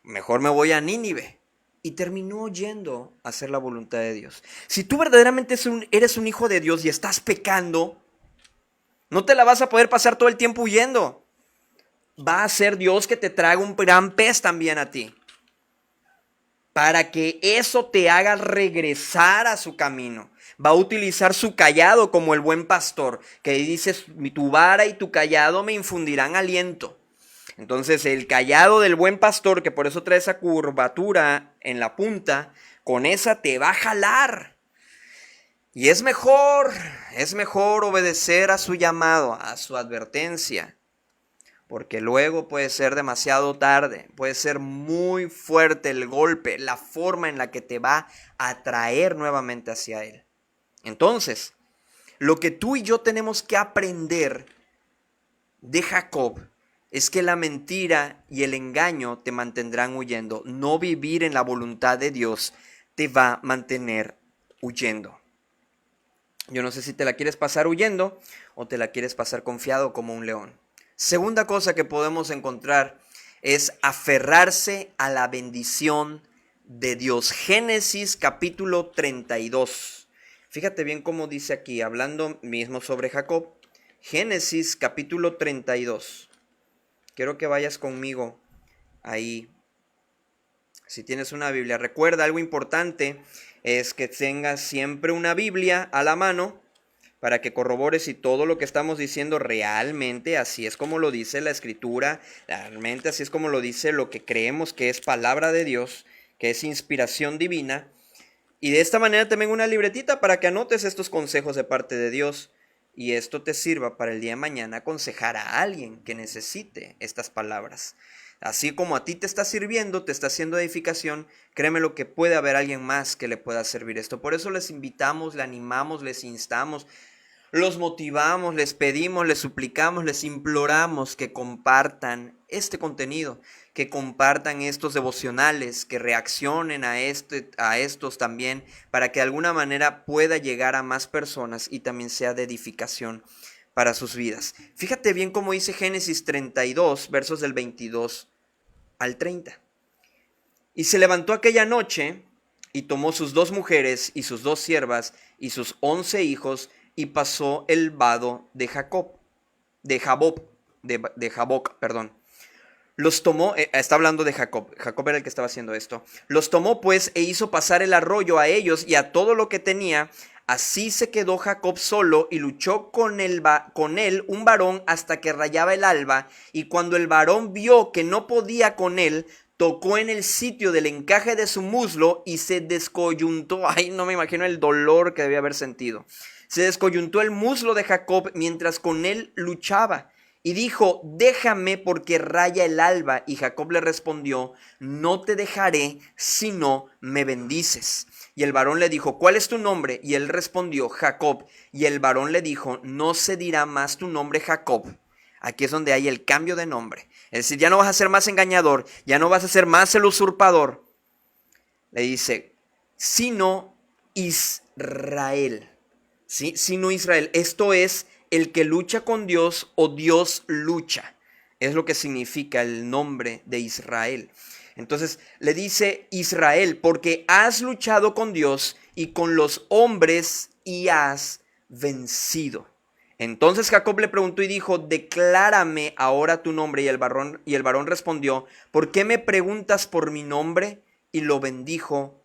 mejor me voy a Nínive. Y terminó yendo a hacer la voluntad de Dios. Si tú verdaderamente eres un hijo de Dios y estás pecando, no te la vas a poder pasar todo el tiempo huyendo. Va a ser Dios que te traga un gran pez también a ti, para que eso te haga regresar a su camino. Va a utilizar su cayado como el buen pastor, que dice, tu vara y tu cayado me infundirán aliento. Entonces el cayado del buen pastor, que por eso trae esa curvatura en la punta, con esa te va a jalar. Y es mejor obedecer a su llamado, a su advertencia. Porque luego puede ser demasiado tarde, puede ser muy fuerte el golpe, la forma en la que te va a atraer nuevamente hacia Él. Entonces, lo que tú y yo tenemos que aprender de Jacob es que la mentira y el engaño te mantendrán huyendo. No vivir en la voluntad de Dios te va a mantener huyendo. Yo no sé si te la quieres pasar huyendo o te la quieres pasar confiado como un león. Segunda cosa que podemos encontrar es aferrarse a la bendición de Dios. Génesis capítulo 32. Fíjate bien cómo dice aquí, hablando mismo sobre Jacob. Génesis capítulo 32. Quiero que vayas conmigo ahí. Si tienes una Biblia, recuerda algo importante es que tengas siempre una Biblia a la mano, para que corrobores si todo lo que estamos diciendo realmente así es como lo dice la Escritura, realmente así es como lo dice lo que creemos que es palabra de Dios, que es inspiración divina. Y de esta manera también una libretita para que anotes estos consejos de parte de Dios y esto te sirva para el día de mañana aconsejar a alguien que necesite estas palabras. Así como a ti te está sirviendo, te está haciendo edificación, créeme lo que puede haber alguien más que le pueda servir esto. Por eso les invitamos, les animamos, les instamos, los motivamos, les pedimos, les suplicamos, les imploramos que compartan este contenido, que compartan estos devocionales, que reaccionen a estos también, para que de alguna manera pueda llegar a más personas y también sea de edificación para sus vidas. Fíjate bien cómo dice Génesis 32, versos del 22 al 30. Y se levantó aquella noche y tomó sus 2 mujeres y sus 2 siervas y sus 11 hijos y pasó el vado de Jaboc. Los tomó, está hablando de Jacob. Jacob era el que estaba haciendo esto. Los tomó pues e hizo pasar el arroyo a ellos y a todo lo que tenía. Así se quedó Jacob solo y luchó con él un varón hasta que rayaba el alba. Y cuando el varón vio que no podía con él, tocó en el sitio del encaje de su muslo y se descoyuntó. Ay, no me imagino el dolor que debía haber sentido. Se descoyuntó el muslo de Jacob mientras con él luchaba. Y dijo, déjame porque raya el alba. Y Jacob le respondió, no te dejaré si no me bendices. Y el varón le dijo, ¿cuál es tu nombre? Y él respondió, Jacob. Y el varón le dijo, no se dirá más tu nombre Jacob. Aquí es donde hay el cambio de nombre. Es decir, ya no vas a ser más engañador, ya no vas a ser más el usurpador. Le dice, sino Israel. ¿Sí? Sino Israel. Esto es el que lucha con Dios o Dios lucha. Es lo que significa el nombre de Israel. Entonces le dice Israel, porque has luchado con Dios y con los hombres y has vencido. Entonces Jacob le preguntó y dijo, declárame ahora tu nombre. Y el varón respondió, ¿por qué me preguntas por mi nombre? Y lo bendijo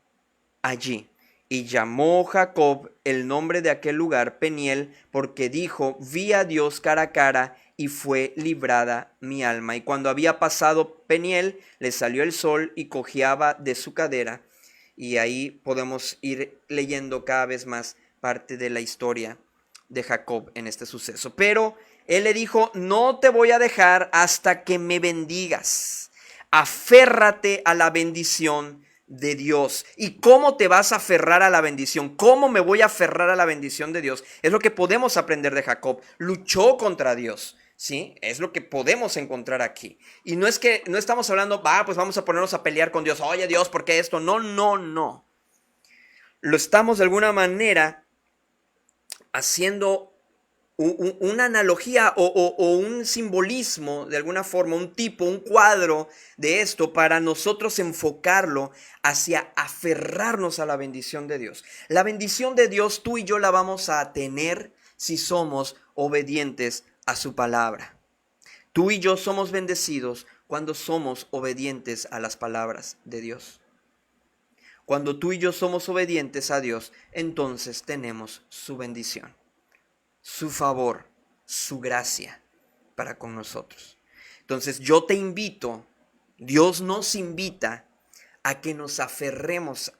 allí. Y llamó Jacob el nombre de aquel lugar Peniel, porque dijo, vi a Dios cara a cara y fue librada mi alma. Y cuando había pasado Peniel, le salió el sol y cojeaba de su cadera. Y ahí podemos ir leyendo cada vez más parte de la historia de Jacob en este suceso. Pero él le dijo, no te voy a dejar hasta que me bendigas. aférrate a la bendición de Dios. ¿Y cómo te vas a aferrar a la bendición? ¿Cómo me voy a aferrar a la bendición de Dios? Es lo que podemos aprender de Jacob. Luchó contra Dios, ¿sí? Es lo que podemos encontrar aquí. Y no es que, no estamos hablando, pues vamos a ponernos a pelear con Dios. Oye, Dios, ¿por qué esto? No, no, no. Lo estamos de alguna manera haciendo una analogía o un simbolismo, de alguna forma, un tipo, un cuadro de esto para nosotros enfocarlo hacia aferrarnos a la bendición de Dios. La bendición de Dios tú y yo la vamos a tener si somos obedientes a su palabra. Tú y yo somos bendecidos cuando somos obedientes a las palabras de Dios. Cuando tú y yo somos obedientes a Dios, entonces tenemos su bendición, su favor, su gracia para con nosotros. Entonces yo te invito, Dios nos invita a que nos aferremos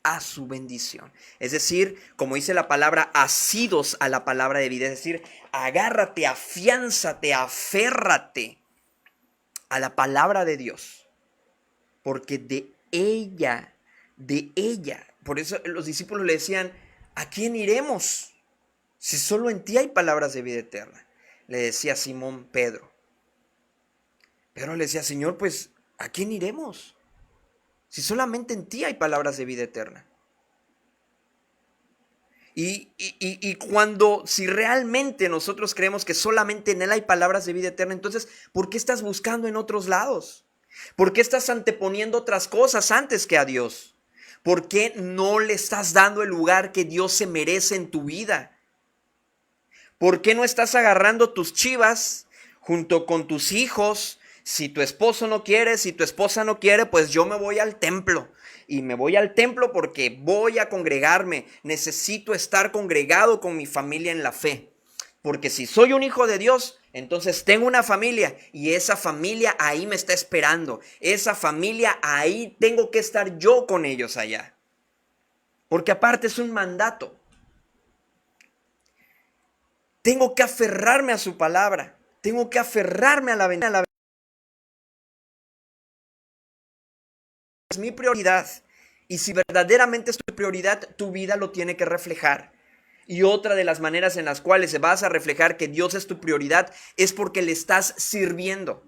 a su bendición. Es decir, como dice la palabra, asidos a la palabra de vida. Es decir, agárrate, afiánzate, aférrate a la palabra de Dios. Porque de ella, por eso los discípulos le decían, ¿a quién iremos? Si solo en ti hay palabras de vida eterna, le decía Simón Pedro. Pedro le decía, Señor, pues, ¿a quién iremos? Si solamente en ti hay palabras de vida eterna. Si realmente nosotros creemos que solamente en Él hay palabras de vida eterna, entonces, ¿por qué estás buscando en otros lados? ¿Por qué estás anteponiendo otras cosas antes que a Dios? ¿Por qué no le estás dando el lugar que Dios se merece en tu vida? ¿Por qué no estás agarrando tus chivas junto con tus hijos? Si tu esposo no quiere, si tu esposa no quiere, pues yo me voy al templo. Y me voy al templo porque voy a congregarme. Necesito estar congregado con mi familia en la fe. Porque si soy un hijo de Dios, entonces tengo una familia y esa familia ahí me está esperando. Esa familia ahí tengo que estar yo con ellos allá. Porque aparte es un mandato. Tengo que aferrarme a su palabra. Tengo que aferrarme a la bendición. Es mi prioridad. Y si verdaderamente es tu prioridad, tu vida lo tiene que reflejar. Y otra de las maneras en las cuales se vas a reflejar que Dios es tu prioridad es porque le estás sirviendo.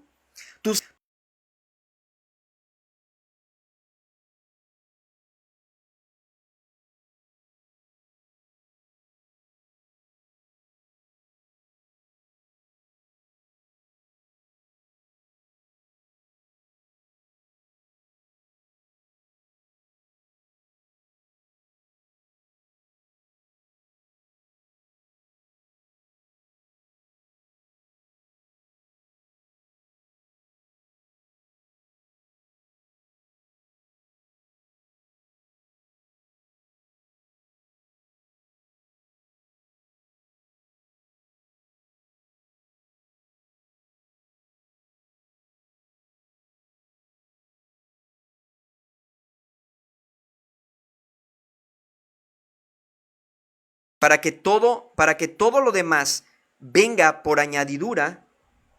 Para que todo lo demás venga por añadidura.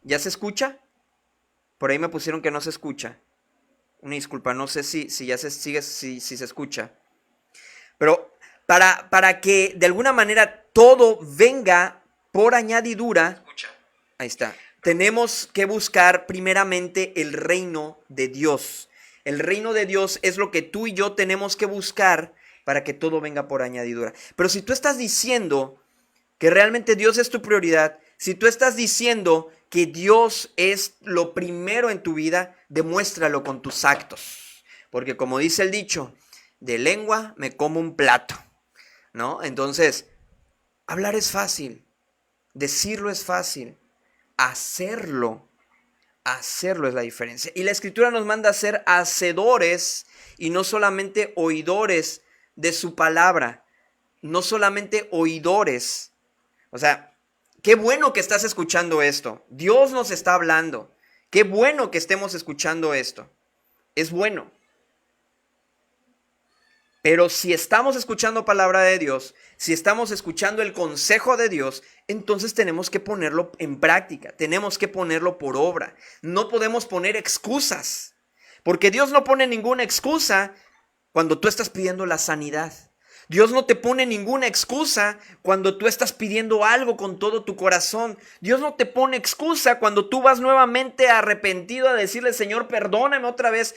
¿Ya se escucha? Por ahí me pusieron que no se escucha. Una disculpa, no sé si ya se sigue, si se escucha. Pero para que de alguna manera todo venga por añadidura, ahí está. Tenemos que buscar primeramente el reino de Dios. El reino de Dios es lo que tú y yo tenemos que buscar para que todo venga por añadidura. Pero si tú estás diciendo que realmente Dios es tu prioridad, si tú estás diciendo que Dios es lo primero en tu vida, demuéstralo con tus actos. Porque como dice el dicho, de lengua me como un plato, ¿no? Entonces, hablar es fácil, decirlo es fácil, hacerlo es la diferencia. Y la Escritura nos manda a ser hacedores y no solamente oidores de su palabra, no solamente oidores. O sea, qué bueno que estás escuchando esto. Dios nos está hablando. Qué bueno que estemos escuchando esto. Es bueno. Pero si estamos escuchando palabra de Dios, si estamos escuchando el consejo de Dios, entonces tenemos que ponerlo en práctica, tenemos que ponerlo por obra. No podemos poner excusas. Porque Dios no pone ninguna excusa cuando tú estás pidiendo la sanidad. Dios no te pone ninguna excusa cuando tú estás pidiendo algo con todo tu corazón. Dios no te pone excusa cuando tú vas nuevamente arrepentido a decirle, Señor, perdóname otra vez.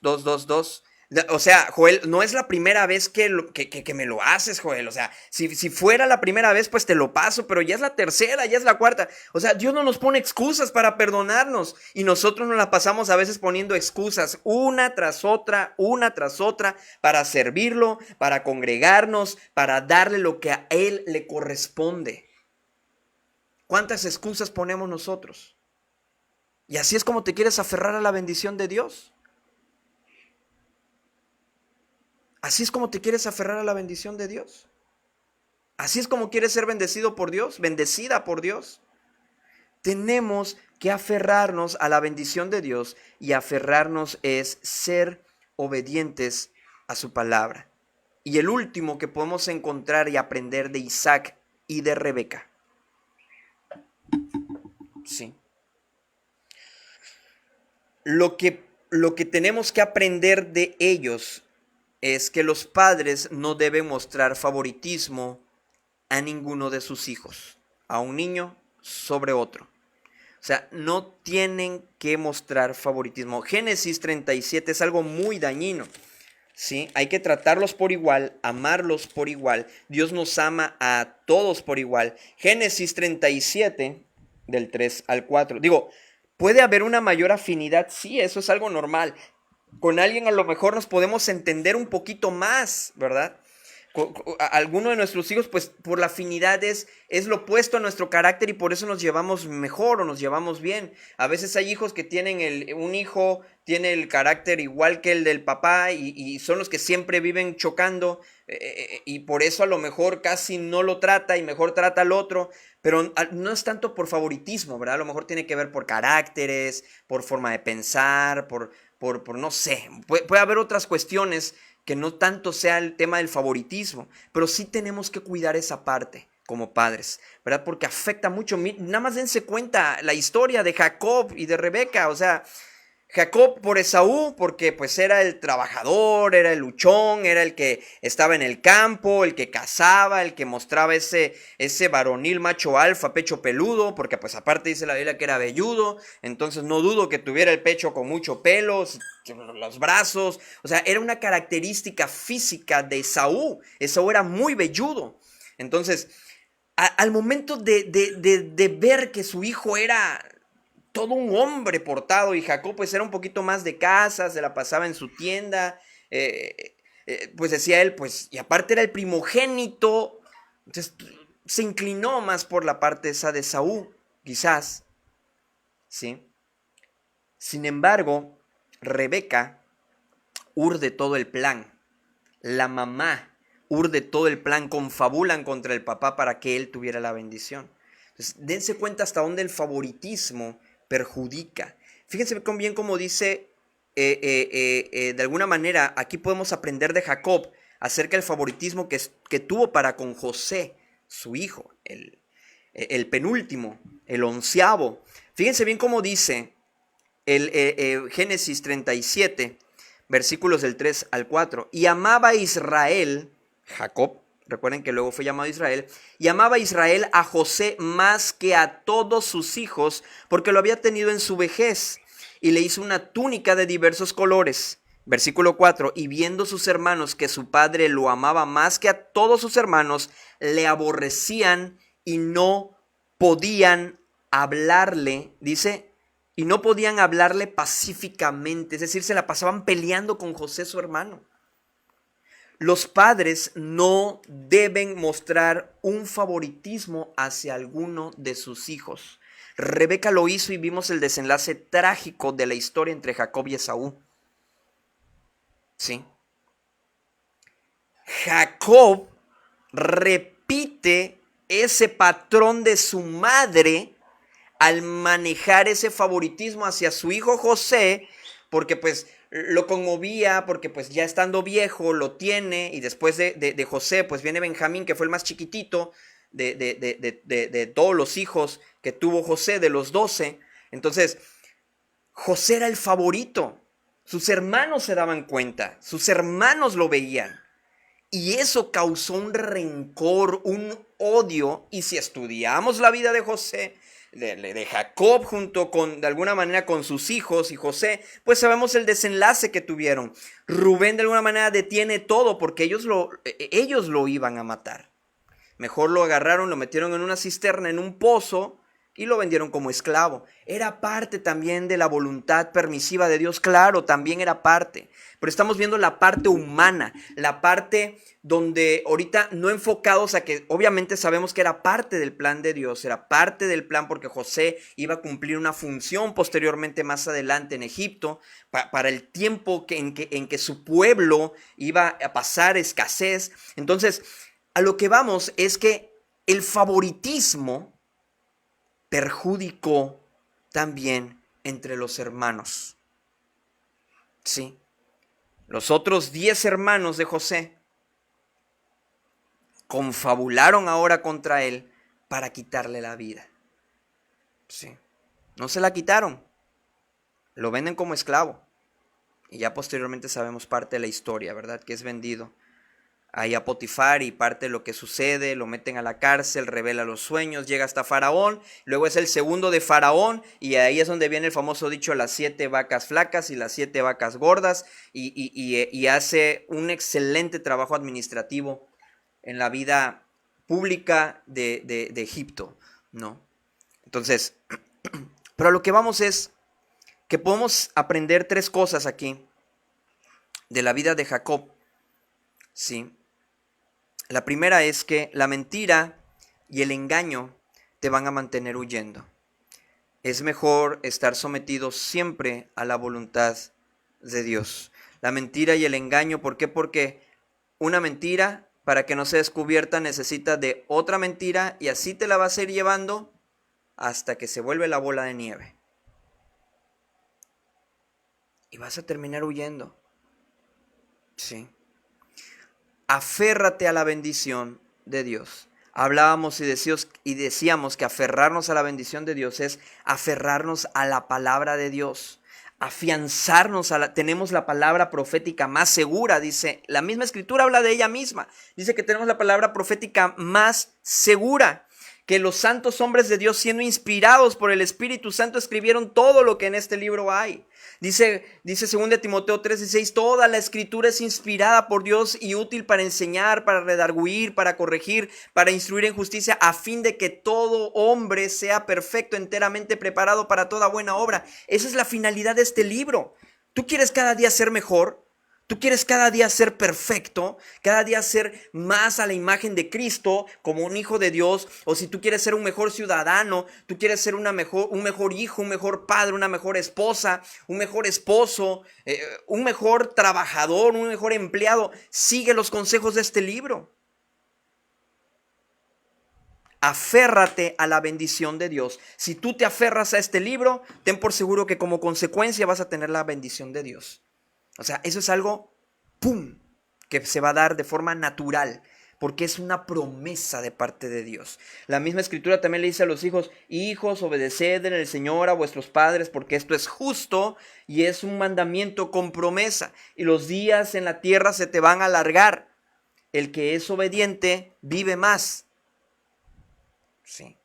Dos, dos, dos. O sea, Joel, no es la primera vez que me lo haces, Joel. O sea, si fuera la primera vez, pues te lo paso, pero ya es la tercera, ya es la cuarta. O sea, Dios no nos pone excusas para perdonarnos. Y nosotros nos la pasamos a veces poniendo excusas una tras otra, para servirlo, para congregarnos, para darle lo que a Él le corresponde. ¿Cuántas excusas ponemos nosotros? Y así es como te quieres aferrar a la bendición de Dios. Así es como te quieres aferrar a la bendición de Dios. Así es como quieres ser bendecido por Dios, bendecida por Dios. Tenemos que aferrarnos a la bendición de Dios, y aferrarnos es ser obedientes a su palabra. Y el último que podemos encontrar y aprender de Isaac y de Rebeca. Sí. Lo que tenemos que aprender de ellos es que los padres no deben mostrar favoritismo a ninguno de sus hijos, a un niño sobre otro. O sea, no tienen que mostrar favoritismo. Génesis 37 es algo muy dañino, ¿sí? Hay que tratarlos por igual, amarlos por igual. Dios nos ama a todos por igual. Génesis 37, del 3 al 4. Digo, ¿puede haber una mayor afinidad? Sí, eso es algo normal. Con alguien a lo mejor nos podemos entender un poquito más, ¿verdad? Alguno de nuestros hijos, pues por la afinidad es lo opuesto a nuestro carácter, y por eso nos llevamos mejor o nos llevamos bien. A veces hay hijos que tienen un hijo tiene el carácter igual que el del papá, y son los que siempre viven chocando, y por eso a lo mejor casi no lo trata y mejor trata al otro. Pero no es tanto por favoritismo, ¿verdad? A lo mejor tiene que ver por caracteres, por forma de pensar, por no sé, puede haber otras cuestiones que no tanto sea el tema del favoritismo, pero sí tenemos que cuidar esa parte como padres, ¿verdad? Porque afecta mucho. Nada más dense cuenta la historia de Jacob y de Rebeca. O sea, Jacob por Esaú, porque pues era el trabajador, era el luchón, era el que estaba en el campo, el que cazaba, el que mostraba ese varonil macho alfa, pecho peludo, porque pues aparte dice la Biblia que era velludo, entonces no dudo que tuviera el pecho con mucho pelo, los brazos. O sea, era una característica física de Esaú. Esaú era muy velludo. Entonces, al momento de ver que su hijo era todo un hombre portado, y Jacob pues era un poquito más de casa, se la pasaba en su tienda, pues decía él, pues, y aparte era el primogénito, entonces se inclinó más por la parte esa de Saúl, quizás, ¿sí? Sin embargo, Rebeca urde todo el plan, la mamá urde todo el plan, confabulan contra el papá para que él tuviera la bendición. Entonces, dense cuenta hasta dónde el favoritismo perjudica. Fíjense bien cómo dice, de alguna manera, aquí podemos aprender de Jacob acerca del favoritismo que tuvo para con José, su hijo, el penúltimo, el 11º. Fíjense bien cómo dice Génesis 37, versículos del 3 al 4. Y amaba a Israel, Jacob, recuerden que luego fue llamado Israel, y amaba a Israel a José más que a todos sus hijos, porque lo había tenido en su vejez, y le hizo una túnica de diversos colores. Versículo 4, y viendo sus hermanos que su padre lo amaba más que a todos sus hermanos, le aborrecían y no podían hablarle, dice, y no podían hablarle pacíficamente, es decir, se la pasaban peleando con José, su hermano. Los padres no deben mostrar un favoritismo hacia alguno de sus hijos. Rebeca lo hizo y vimos el desenlace trágico de la historia entre Jacob y Esaú. Sí. Jacob repite ese patrón de su madre al manejar ese favoritismo hacia su hijo José, porque pues lo conmovía porque pues ya estando viejo lo tiene, y después de José pues viene Benjamín, que fue el más chiquitito de todos los hijos que tuvo José, de los 12. Entonces José era el favorito, sus hermanos se daban cuenta, sus hermanos lo veían. Y eso causó un rencor, un odio. Y si estudiamos la vida de José, de Jacob junto con, de alguna manera, con sus hijos y José, pues sabemos el desenlace que tuvieron. Rubén de alguna manera detiene todo porque ellos lo iban a matar. Mejor lo agarraron, lo metieron en una cisterna, en un pozo, y lo vendieron como esclavo. Era parte también de la voluntad permisiva de Dios, claro, también era parte. Pero estamos viendo la parte humana, la parte donde ahorita no enfocados a que obviamente sabemos que era parte del plan de Dios, era parte del plan porque José iba a cumplir una función posteriormente más adelante en Egipto, para el tiempo en que su pueblo iba a pasar escasez. Entonces, a lo que vamos es que el favoritismo perjudicó también entre los hermanos. Sí. Los otros 10 hermanos de José confabularon ahora contra él para quitarle la vida. Sí. No se la quitaron. Lo venden como esclavo. Y ya posteriormente sabemos parte de la historia, ¿verdad? Que es vendido ahí a Potifar, y parte de lo que sucede, lo meten a la cárcel, revela los sueños, llega hasta Faraón, luego es el segundo de Faraón, y ahí es donde viene el famoso dicho, las 7 vacas flacas y las 7 vacas gordas, y hace un excelente trabajo administrativo en la vida pública de Egipto, ¿no? Entonces, pero a lo que vamos es que podemos aprender 3 cosas aquí de la vida de Jacob, ¿sí? La primera es que la mentira y el engaño te van a mantener huyendo. Es mejor estar sometido siempre a la voluntad de Dios. La mentira y el engaño, ¿por qué? Porque una mentira, para que no sea descubierta, necesita de otra mentira, y así te la vas a ir llevando hasta que se vuelve la bola de nieve. Y vas a terminar huyendo. Sí. Aférrate a la bendición de Dios. Hablábamos y decíamos que aferrarnos a la bendición de Dios es aferrarnos a la palabra de Dios, afianzarnos tenemos la palabra profética más segura, dice, la misma escritura habla de ella misma, dice que tenemos la palabra profética más segura, que los santos hombres de Dios, siendo inspirados por el Espíritu Santo, escribieron todo lo que en este libro hay. Dice 2 Timoteo 3:16, toda la escritura es inspirada por Dios y útil para enseñar, para redarguir, para corregir, para instruir en justicia, a fin de que todo hombre sea perfecto, enteramente preparado para toda buena obra. Esa es la finalidad de este libro. ¿Tú quieres cada día ser mejor? ¿Tú quieres cada día ser perfecto? ¿Cada día ser más a la imagen de Cristo como un hijo de Dios? O si tú quieres ser un mejor ciudadano, tú quieres ser un mejor hijo, un mejor padre, una mejor esposa, un mejor esposo, un mejor trabajador, un mejor empleado, sigue los consejos de este libro. Aférrate a la bendición de Dios. Si tú te aferras a este libro, ten por seguro que como consecuencia vas a tener la bendición de Dios. O sea, eso es algo, ¡pum!, que se va a dar de forma natural, porque es una promesa de parte de Dios. La misma escritura también le dice a los hijos, hijos, obedeced en el Señor a vuestros padres, porque esto es justo y es un mandamiento con promesa. Y los días en la tierra se te van a alargar. El que es obediente vive más. Sí.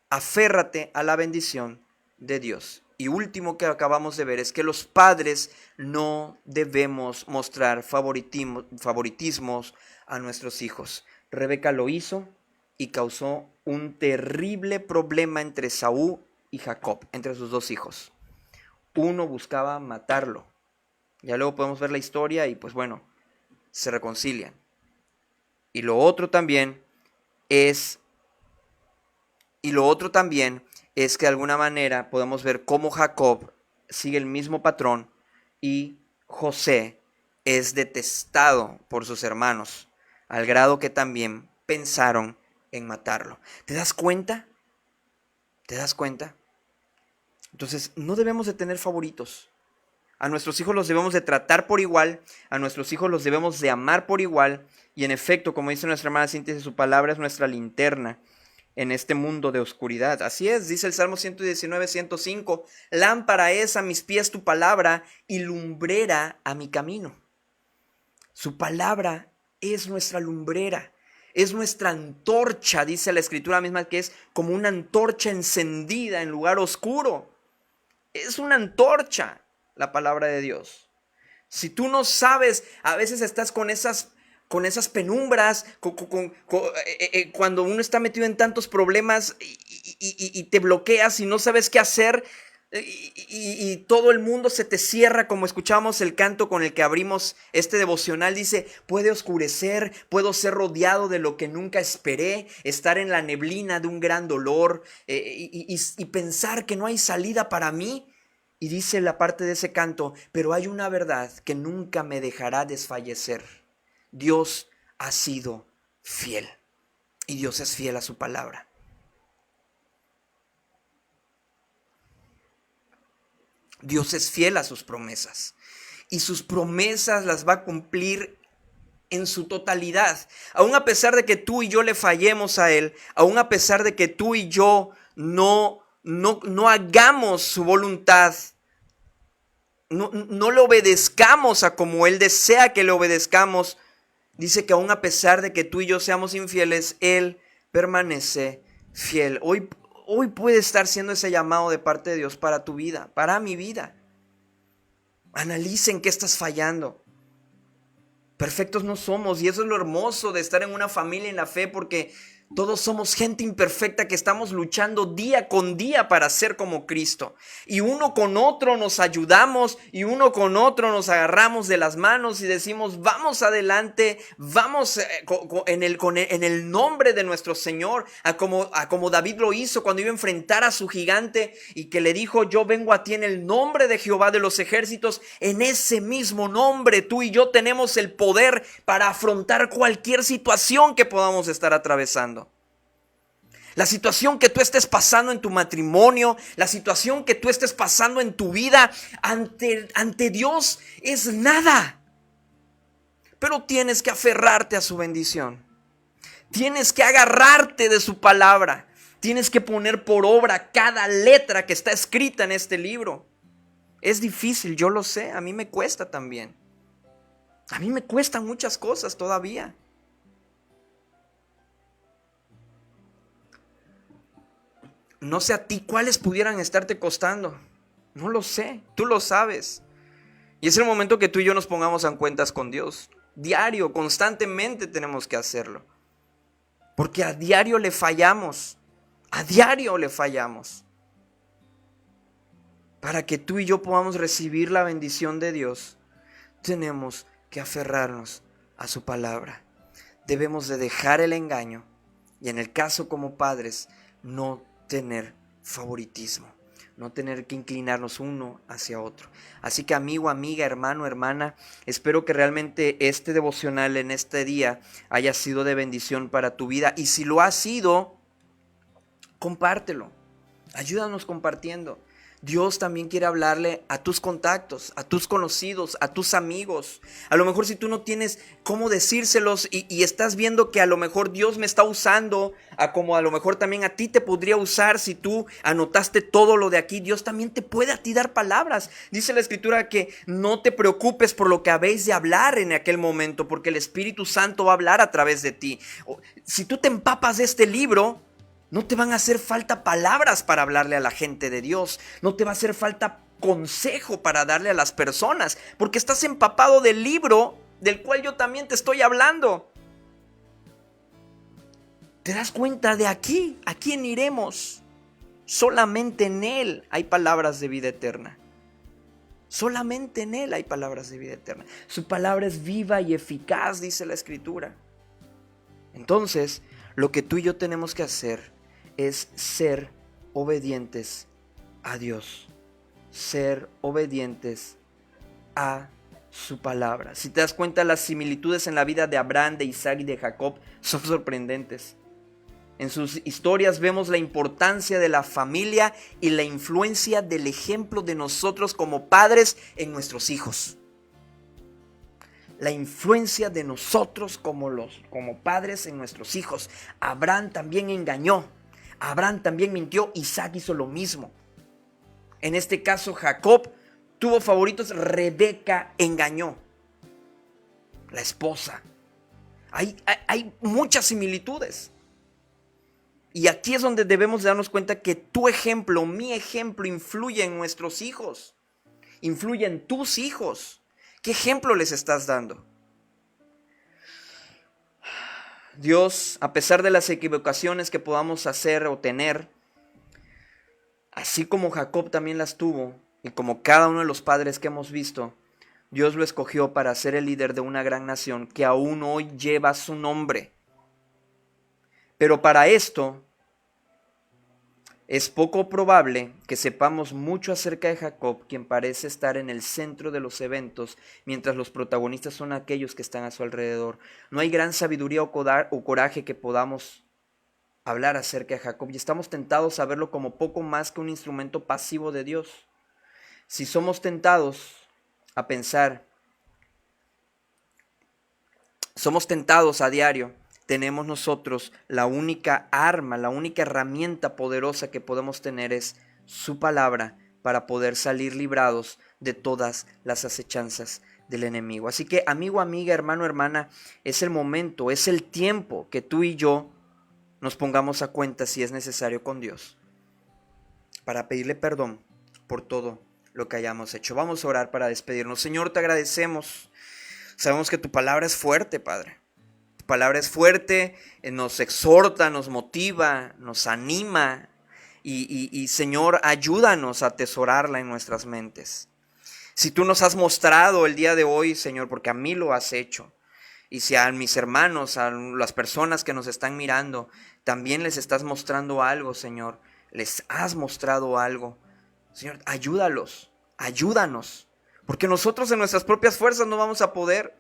Aférrate a la bendición de Dios. Y último que acabamos de ver es que los padres no debemos mostrar favoritismos a nuestros hijos. Rebeca lo hizo y causó un terrible problema entre Saúl y Jacob, entre sus 2 hijos. Uno buscaba matarlo. Ya luego podemos ver la historia y pues bueno, se reconcilian. Y lo otro también es que de alguna manera podemos ver cómo Jacob sigue el mismo patrón y José es detestado por sus hermanos, al grado que también pensaron en matarlo. ¿Te das cuenta? ¿Te das cuenta? Entonces, no debemos de tener favoritos. A nuestros hijos los debemos de tratar por igual, a nuestros hijos los debemos de amar por igual, y en efecto, como dice nuestra hermana Cintia, su palabra es nuestra linterna en este mundo de oscuridad. Así es, dice el Salmo 119, 105, lámpara es a mis pies tu palabra y lumbrera a mi camino. Su palabra es nuestra lumbrera, es nuestra antorcha, dice la Escritura misma, que es como una antorcha encendida en lugar oscuro. Es una antorcha la palabra de Dios. Si tú no sabes, a veces estás con esas penumbras, cuando uno está metido en tantos problemas y te bloqueas y no sabes qué hacer y todo el mundo se te cierra, como escuchamos el canto con el que abrimos este devocional, dice, puede oscurecer, puedo ser rodeado de lo que nunca esperé, estar en la neblina de un gran dolor y pensar que no hay salida para mí. Y dice la parte de ese canto, pero hay una verdad que nunca me dejará desfallecer. Dios ha sido fiel y Dios es fiel a su palabra. Dios es fiel a sus promesas y sus promesas las va a cumplir en su totalidad. Aún a pesar de que tú y yo le fallemos a Él, aún a pesar de que tú y yo no hagamos su voluntad, no le obedezcamos a como Él desea que le obedezcamos, dice que aún a pesar de que tú y yo seamos infieles, Él permanece fiel. Hoy puede estar siendo ese llamado de parte de Dios para tu vida, para mi vida. Analicen qué estás fallando. Perfectos no somos, y eso es lo hermoso de estar en una familia en la fe, porque todos somos gente imperfecta que estamos luchando día con día para ser como Cristo. Y uno con otro nos ayudamos y uno con otro nos agarramos de las manos y decimos, vamos adelante, vamos en el nombre de nuestro Señor, a como David lo hizo cuando iba a enfrentar a su gigante y que le dijo, yo vengo a ti en el nombre de Jehová de los ejércitos. En ese mismo nombre tú y yo tenemos el poder para afrontar cualquier situación que podamos estar atravesando. La situación que tú estés pasando en tu matrimonio, la situación que tú estés pasando en tu vida, ante Dios es nada. Pero tienes que aferrarte a su bendición. Tienes que agarrarte de su palabra. Tienes que poner por obra cada letra que está escrita en este libro. Es difícil, yo lo sé, a mí me cuesta también. A mí me cuestan muchas cosas todavía. No sé a ti cuáles pudieran estarte costando. No lo sé, tú lo sabes. Y es el momento que tú y yo nos pongamos en cuentas con Dios. Diario, constantemente tenemos que hacerlo. Porque a diario le fallamos. A diario le fallamos. Para que tú y yo podamos recibir la bendición de Dios, tenemos que aferrarnos a su palabra. Debemos de dejar el engaño. Y en el caso como padres, no tener favoritismo, no tener que inclinarnos uno hacia otro. Así que amigo, amiga, hermano, hermana, espero que realmente este devocional en este día haya sido de bendición para tu vida, y si lo ha sido, compártelo, ayúdanos compartiendo. Dios también quiere hablarle a tus contactos, a tus conocidos, a tus amigos. A lo mejor si tú no tienes cómo decírselos y estás viendo que a lo mejor Dios me está usando, como a lo mejor también a ti te podría usar si tú anotaste todo lo de aquí, Dios también te puede a ti dar palabras. Dice la Escritura que no te preocupes por lo que habéis de hablar en aquel momento, porque el Espíritu Santo va a hablar a través de ti. Si tú te empapas de este libro, no te van a hacer falta palabras para hablarle a la gente de Dios. No te va a hacer falta consejo para darle a las personas, porque estás empapado del libro del cual yo también te estoy hablando. ¿Te das cuenta de aquí? ¿A quién iremos? Solamente en Él hay palabras de vida eterna. Solamente en Él hay palabras de vida eterna. Su palabra es viva y eficaz, dice la Escritura. Entonces, lo que tú y yo tenemos que hacer es ser obedientes a Dios, ser obedientes a su palabra. Si te das cuenta, las similitudes en la vida de Abraham, de Isaac y de Jacob son sorprendentes. En sus historias vemos la importancia de la familia y la influencia del ejemplo de nosotros como padres en nuestros hijos. La influencia de nosotros como padres en nuestros hijos. Abraham también engañó. Abraham también mintió. Isaac hizo lo mismo. En este caso, Jacob tuvo favoritos. Rebeca engañó. La esposa. Hay muchas similitudes. Y aquí es donde debemos darnos cuenta que tu ejemplo, mi ejemplo, influye en nuestros hijos. Influye en tus hijos. ¿Qué ejemplo les estás dando? Dios, a pesar de las equivocaciones que podamos hacer o tener, así como Jacob también las tuvo, y como cada uno de los padres que hemos visto, Dios lo escogió para ser el líder de una gran nación que aún hoy lleva su nombre. Pero para esto es poco probable que sepamos mucho acerca de Jacob, quien parece estar en el centro de los eventos, mientras los protagonistas son aquellos que están a su alrededor. No hay gran sabiduría o coraje que podamos hablar acerca de Jacob, y estamos tentados a verlo como poco más que un instrumento pasivo de Dios. Si somos tentados a pensar, somos tentados a diario, tenemos nosotros la única arma, la única herramienta poderosa que podemos tener es su palabra para poder salir librados de todas las acechanzas del enemigo. Así que, amigo, amiga, hermano, hermana, es el momento, es el tiempo que tú y yo nos pongamos a cuenta, si es necesario, con Dios, para pedirle perdón por todo lo que hayamos hecho. Vamos a orar para despedirnos. Señor, te agradecemos. Sabemos que tu palabra es fuerte, Padre. Tu palabra es fuerte, nos exhorta, nos motiva, nos anima. Y Señor, ayúdanos a atesorarla en nuestras mentes. Si tú nos has mostrado el día de hoy, Señor, porque a mí lo has hecho, y si a mis hermanos, a las personas que nos están mirando, también les estás mostrando algo, Señor, les has mostrado algo, Señor, ayúdalos, ayúdanos, porque nosotros en nuestras propias fuerzas no vamos a poder,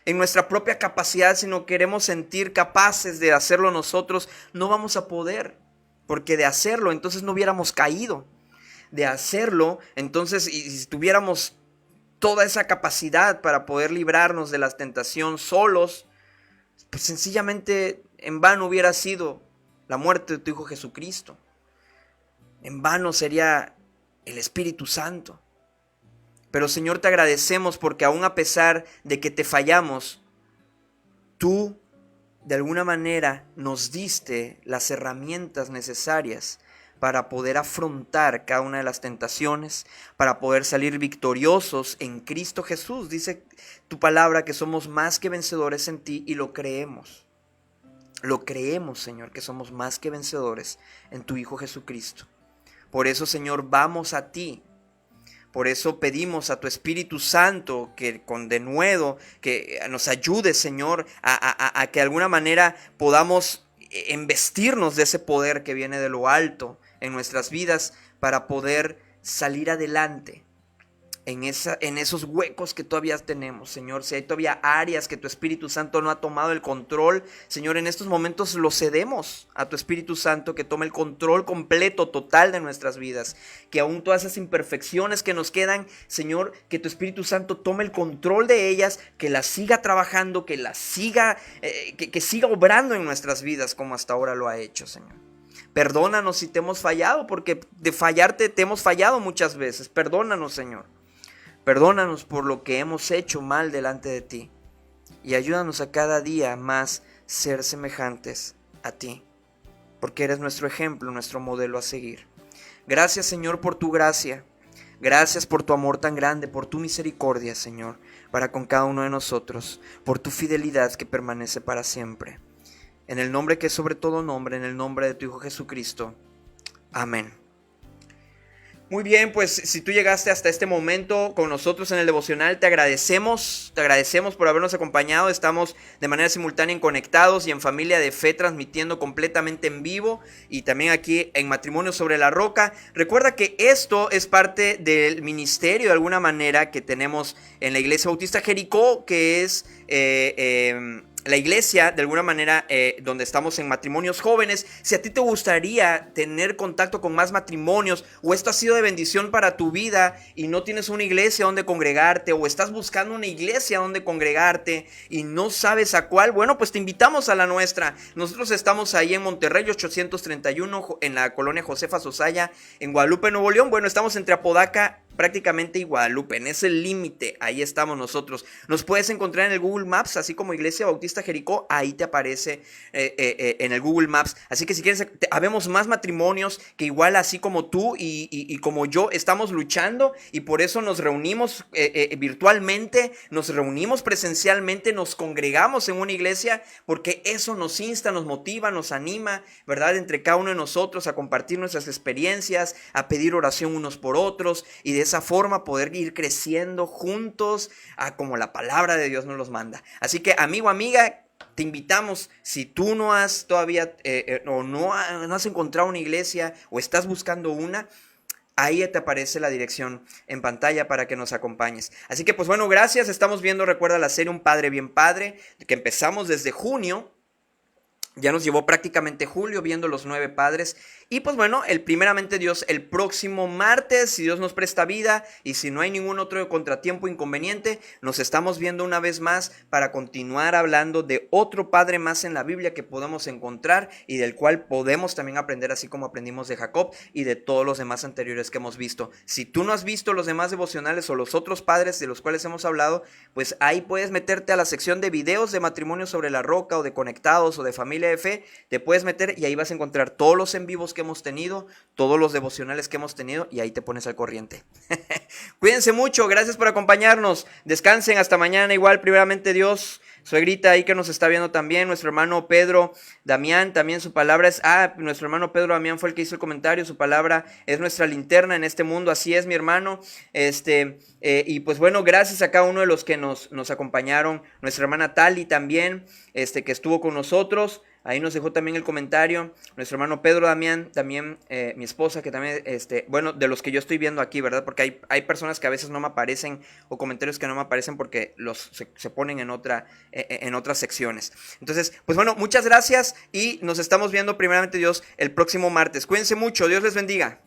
en nuestra propia capacidad, si no queremos sentir capaces de hacerlo nosotros, no vamos a poder, porque de hacerlo, entonces no hubiéramos caído, de hacerlo, entonces, y si tuviéramos toda esa capacidad para poder librarnos de la tentación solos, pues sencillamente en vano hubiera sido la muerte de tu Hijo Jesucristo. En vano sería el Espíritu Santo. Pero Señor, te agradecemos porque aún a pesar de que te fallamos, tú de alguna manera nos diste las herramientas necesarias para poder afrontar cada una de las tentaciones, para poder salir victoriosos en Cristo Jesús. Dice tu palabra que somos más que vencedores en ti, y lo creemos. Lo creemos, Señor, que somos más que vencedores en tu Hijo Jesucristo. Por eso, Señor, vamos a ti. Por eso pedimos a tu Espíritu Santo que con denuedo, que nos ayude, Señor, a que de alguna manera podamos embestirnos de ese poder que viene de lo alto en nuestras vidas, para poder salir adelante en esos huecos que todavía tenemos, Señor. Si hay todavía áreas que tu Espíritu Santo no ha tomado el control, Señor, en estos momentos lo cedemos a tu Espíritu Santo, que tome el control completo, total de nuestras vidas. Que aún todas esas imperfecciones que nos quedan, Señor, que tu Espíritu Santo tome el control de ellas, que las siga trabajando, que las siga, que siga obrando en nuestras vidas como hasta ahora lo ha hecho, Señor. Perdónanos si te hemos fallado, porque de fallarte te hemos fallado muchas veces. Perdónanos, Señor. Perdónanos por lo que hemos hecho mal delante de ti, y ayúdanos a cada día más ser semejantes a ti, porque eres nuestro ejemplo, nuestro modelo a seguir. Gracias, Señor, por tu gracia. Gracias por tu amor tan grande, por tu misericordia, Señor, para con cada uno de nosotros, por tu fidelidad que permanece para siempre. En el nombre que es sobre todo nombre, en el nombre de tu Hijo Jesucristo. Amén. Muy bien, pues si tú llegaste hasta este momento con nosotros en el devocional, te agradecemos por habernos acompañado. Estamos de manera simultánea conectados y en Familia de Fe, transmitiendo completamente en vivo, y también aquí en Matrimonio sobre la Roca. Recuerda que esto es parte del ministerio de alguna manera que tenemos en la Iglesia Bautista Jericó, que es la iglesia, de alguna manera, donde estamos en matrimonios jóvenes, si a ti te gustaría tener contacto con más matrimonios, o esto ha sido de bendición para tu vida y no tienes una iglesia donde congregarte, o estás buscando una iglesia donde congregarte y no sabes a cuál, bueno, pues te invitamos a la nuestra. Nosotros estamos ahí en Monterrey 831, en la colonia Josefa Sosaya, en Guadalupe, Nuevo León. Bueno, estamos entre Apodaca prácticamente y Guadalupe, en ese límite, ahí estamos nosotros. Nos puedes encontrar en el Google Maps, así como Iglesia Bautista Jericó, ahí te aparece en el Google Maps. Así que si quieres, habemos más matrimonios que igual así como tú y como yo estamos luchando, y por eso nos reunimos virtualmente, nos reunimos presencialmente, nos congregamos en una iglesia, porque eso nos insta, nos motiva, nos anima, ¿verdad? Entre cada uno de nosotros a compartir nuestras experiencias, a pedir oración unos por otros, y de esa forma poder ir creciendo juntos a como la palabra de Dios nos los manda. Así que, amigo, amiga, te invitamos, si tú no has todavía o no has encontrado una iglesia o estás buscando una, ahí te aparece la dirección en pantalla para que nos acompañes. Así que pues bueno, gracias. Estamos viendo, recuerda, la serie Un Padre Bien Padre, que empezamos desde junio. Ya nos llevó prácticamente julio viendo los 9 padres. Y pues bueno, primeramente Dios, el próximo martes, si Dios nos presta vida y si no hay ningún otro contratiempo inconveniente, nos estamos viendo una vez más para continuar hablando de otro padre más en la Biblia que podemos encontrar y del cual podemos también aprender, así como aprendimos de Jacob y de todos los demás anteriores que hemos visto. Si tú no has visto los demás devocionales o los otros padres de los cuales hemos hablado, pues ahí puedes meterte a la sección de videos de Matrimonio sobre la Roca, o de Conectados, o de Familia de Fe. Te puedes meter y ahí vas a encontrar todos los en vivos que hemos tenido, todos los devocionales que hemos tenido, y ahí te pones al corriente. Cuídense mucho, gracias por acompañarnos, descansen, hasta mañana igual, primeramente Dios. Suegrita ahí que nos está viendo también, nuestro hermano Pedro Damián, también su palabra es, nuestro hermano Pedro Damián fue el que hizo el comentario, su palabra es nuestra linterna en este mundo, así es mi hermano, y pues bueno, gracias a cada uno de los que nos acompañaron, nuestra hermana Tali también, que estuvo con nosotros. Ahí nos dejó también el comentario, nuestro hermano Pedro Damián, también mi esposa, que también, bueno, de los que yo estoy viendo aquí, ¿verdad? Porque hay personas que a veces no me aparecen, o comentarios que no me aparecen porque se ponen en otras secciones. Entonces, pues bueno, muchas gracias y nos estamos viendo primeramente Dios el próximo martes. Cuídense mucho, Dios les bendiga.